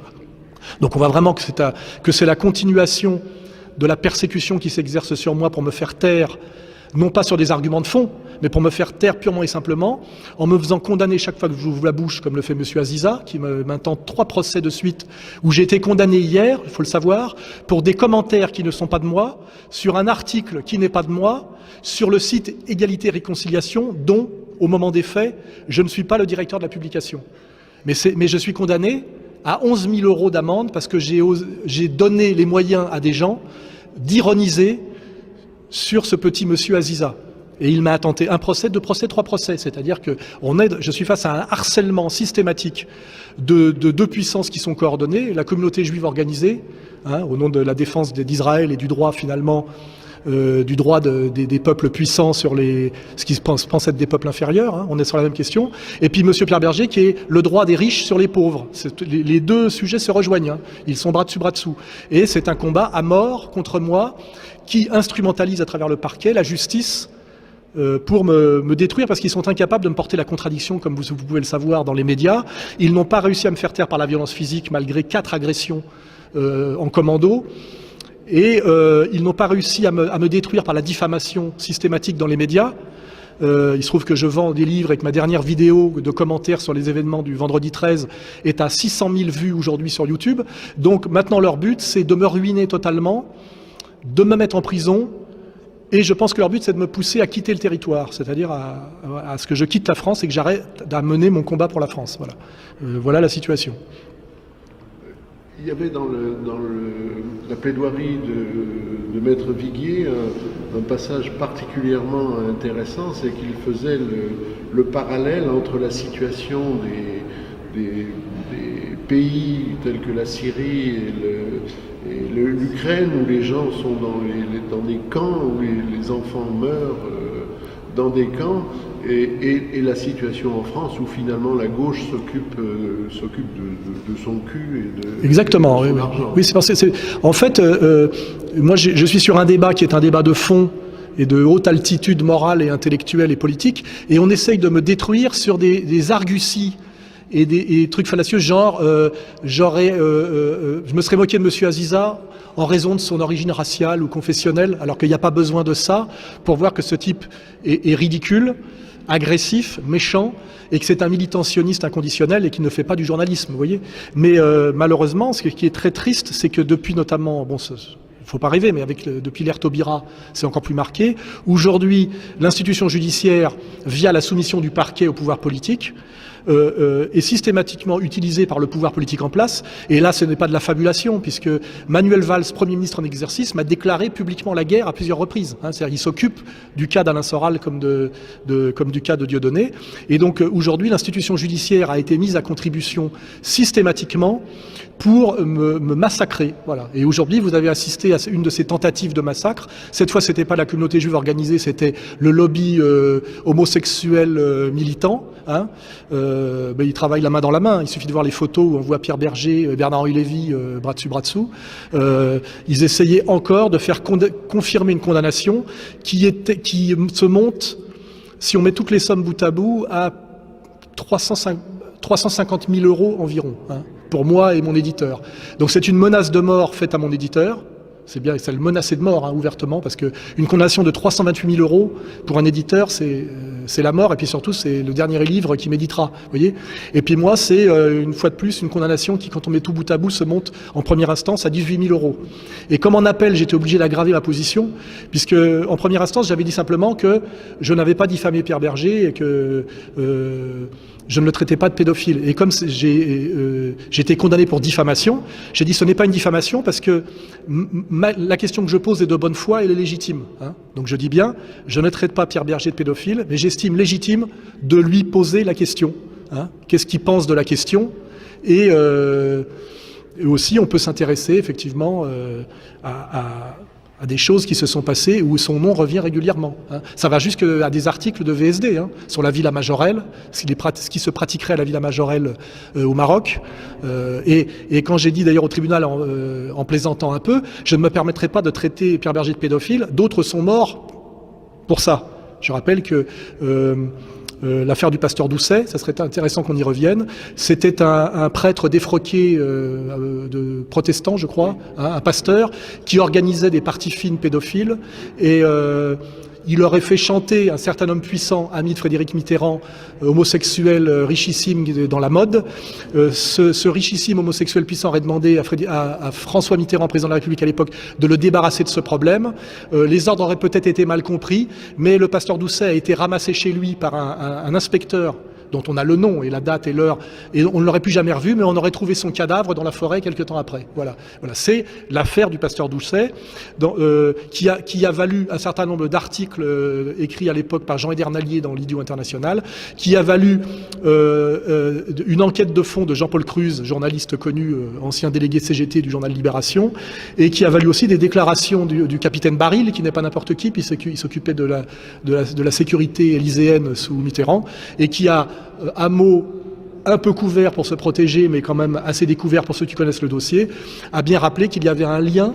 Donc on voit vraiment que c'est la continuation de la persécution qui s'exerce sur moi pour me faire taire, non pas sur des arguments de fond, mais pour me faire taire purement et simplement, en me faisant condamner chaque fois que j'ouvre la bouche, comme le fait monsieur Aziza, qui m'intente 3 procès de suite, où j'ai été condamné hier, il faut le savoir, pour des commentaires qui ne sont pas de moi, sur un article qui n'est pas de moi, sur le site Égalité et Réconciliation, dont, au moment des faits, je ne suis pas le directeur de la publication. Mais je suis condamné à 11 000 € d'amende parce que j'ai donné les moyens à des gens d'ironiser sur ce petit monsieur Aziza. Et il m'a intenté 1 procès, 2 procès, 3 procès. C'est-à-dire que je suis face à un harcèlement systématique de 2 puissances qui sont coordonnées, la communauté juive organisée, au nom de la défense d'Israël et du droit finalement, du droit des peuples puissants sur ce qui se pense être des peuples inférieurs, on est sur la même question, et puis monsieur Pierre Berger qui est le droit des riches sur les pauvres. Les 2 sujets se rejoignent, ils sont bras dessus bras dessous, et c'est un combat à mort contre moi qui instrumentalise à travers le parquet la justice pour me détruire parce qu'ils sont incapables de me porter la contradiction comme vous pouvez le savoir dans les médias. Ils n'ont pas réussi à me faire taire par la violence physique malgré 4 agressions en commando. Et ils n'ont pas réussi à me détruire par la diffamation systématique dans les médias. Il se trouve que je vends des livres et que ma dernière vidéo de commentaires sur les événements du vendredi 13 est à 600 000 vues aujourd'hui sur YouTube. Donc maintenant leur but c'est de me ruiner totalement, de me mettre en prison et je pense que leur but c'est de me pousser à quitter le territoire, c'est-à-dire à ce que je quitte la France et que j'arrête à mener mon combat pour la France. Voilà, voilà la situation. Il y avait dans la plaidoirie de Maître Viguier un passage particulièrement intéressant, c'est qu'il faisait le parallèle entre la situation des pays tels que la Syrie et l'Ukraine, où les gens sont dans des camps, où les enfants meurent dans des camps, et la situation en France où finalement la gauche s'occupe de son cul et de exactement, de son oui, argent. Oui, c'est parce que en fait, moi je suis sur un débat qui est un débat de fond et de haute altitude morale et intellectuelle et politique, et on essaye de me détruire sur des arguties et des trucs fallacieux, genre je me serais moqué de monsieur Aziza en raison de son origine raciale ou confessionnelle, alors qu'il n'y a pas besoin de ça pour voir que ce type est ridicule, agressif, méchant, et que c'est un militant sioniste inconditionnel et qui ne fait pas du journalisme, vous voyez. Mais malheureusement, ce qui est très triste, c'est que depuis notamment, bon, il faut pas rêver, mais depuis l'ère Taubira, c'est encore plus marqué. Aujourd'hui, l'institution judiciaire, via la soumission du parquet au pouvoir politique, est systématiquement utilisée par le pouvoir politique en place. Et là, ce n'est pas de la fabulation, puisque Manuel Valls, Premier ministre en exercice, m'a déclaré publiquement la guerre à plusieurs reprises. C'est-à-dire qu'il s'occupe du cas d'Alain Soral comme du cas de Dieudonné. Et donc aujourd'hui, l'institution judiciaire a été mise à contribution systématiquement pour me massacrer. Voilà. Et aujourd'hui, vous avez assisté à une de ces tentatives de massacre. Cette fois, c'était pas la communauté juive organisée, c'était le lobby homosexuel militant. Ils travaillent la main dans la main. Il suffit de voir les photos où on voit Pierre Berger, Bernard-Henri Lévy, bras dessus, bras dessous. Ils essayaient encore de faire confirmer une condamnation qui se monte si on met toutes les sommes bout à bout, à 350 000 € environ, hein, pour moi et mon éditeur. Donc c'est une menace de mort faite à mon éditeur. C'est bien, ça le menaçait de mort, hein, ouvertement, parce qu'une condamnation de 328 000 € pour un éditeur, c'est la mort, et puis surtout, c'est le dernier livre qui m'éditera, vous voyez. Et puis moi, c'est une fois de plus une condamnation qui, quand on met tout bout à bout, se monte en première instance à 18 000 €. Et comme en appel, j'étais obligé d'aggraver ma position, puisque en première instance, j'avais dit simplement que je n'avais pas diffamé Pierre Berger et que je ne le traitais pas de pédophile. Et comme j'ai été condamné pour diffamation, j'ai dit ce n'est pas une diffamation parce que la question que je pose est de bonne foi et elle est légitime. Hein. Donc je dis bien, je ne traite pas Pierre Berger de pédophile, mais j'estime légitime de lui poser la question. Hein. Qu'est-ce qu'il pense de la question ? Et aussi, on peut s'intéresser effectivement à des choses qui se sont passées où son nom revient régulièrement. Hein. Ça va jusqu'à des articles de VSD sur la Villa Majorelle, ce qui se pratiquerait à la Villa Majorelle au Maroc. Et quand j'ai dit d'ailleurs au tribunal en plaisantant un peu, je ne me permettrai pas de traiter Pierre Berger de pédophile, d'autres sont morts pour ça. Je rappelle que l'affaire du pasteur Doucet, ça serait intéressant qu'on y revienne. C'était un prêtre défroqué de protestant, je crois, hein, un pasteur, qui organisait des parties fines pédophiles et il aurait fait chanter un certain homme puissant, ami de Frédéric Mitterrand, homosexuel richissime dans la mode. Ce richissime homosexuel puissant aurait demandé à François Mitterrand, président de la République à l'époque, de le débarrasser de ce problème. Les ordres auraient peut-être été mal compris, mais le pasteur Doucet a été ramassé chez lui par un inspecteur dont on a le nom et la date et l'heure, et on ne l'aurait plus jamais revu, mais on aurait trouvé son cadavre dans la forêt quelques temps après. Voilà. C'est l'affaire du pasteur Doucet, qui a valu un certain nombre d'articles écrits à l'époque par Jean Edernalier dans l'Idiot International, qui a valu une enquête de fond de Jean-Paul Cruz, journaliste connu, ancien délégué CGT du journal Libération, et qui a valu aussi des déclarations du capitaine Baril, qui n'est pas n'importe qui, puisqu'il s'occupait de la sécurité élyséenne sous Mitterrand, et qui a un mot un peu couvert pour se protéger, mais quand même assez découvert pour ceux qui connaissent le dossier, a bien rappelé qu'il y avait un lien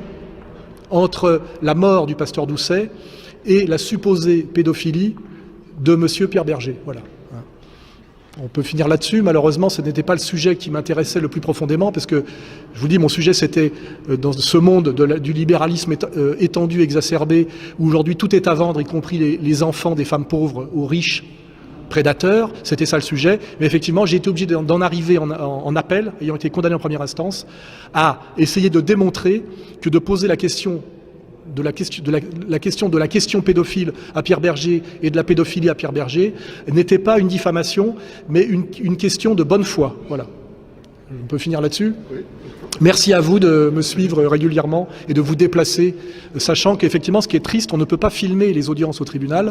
entre la mort du pasteur Doucet et la supposée pédophilie de monsieur Pierre Berger. Voilà. On peut finir là-dessus. Malheureusement, ce n'était pas le sujet qui m'intéressait le plus profondément, parce que, je vous dis, mon sujet, c'était dans ce monde du libéralisme étendu, exacerbé, où aujourd'hui tout est à vendre, y compris les enfants des femmes pauvres aux riches prédateurs, c'était ça le sujet. Mais effectivement, j'ai été obligé d'en arriver en appel, ayant été condamné en première instance, à essayer de démontrer que de poser la question de la question pédophile à Pierre Berger et de la pédophilie à Pierre Berger n'était pas une diffamation, mais une question de bonne foi. Voilà. On peut finir là-dessus ? Oui. Merci à vous de me suivre régulièrement et de vous déplacer, sachant qu'effectivement, ce qui est triste, on ne peut pas filmer les audiences au tribunal.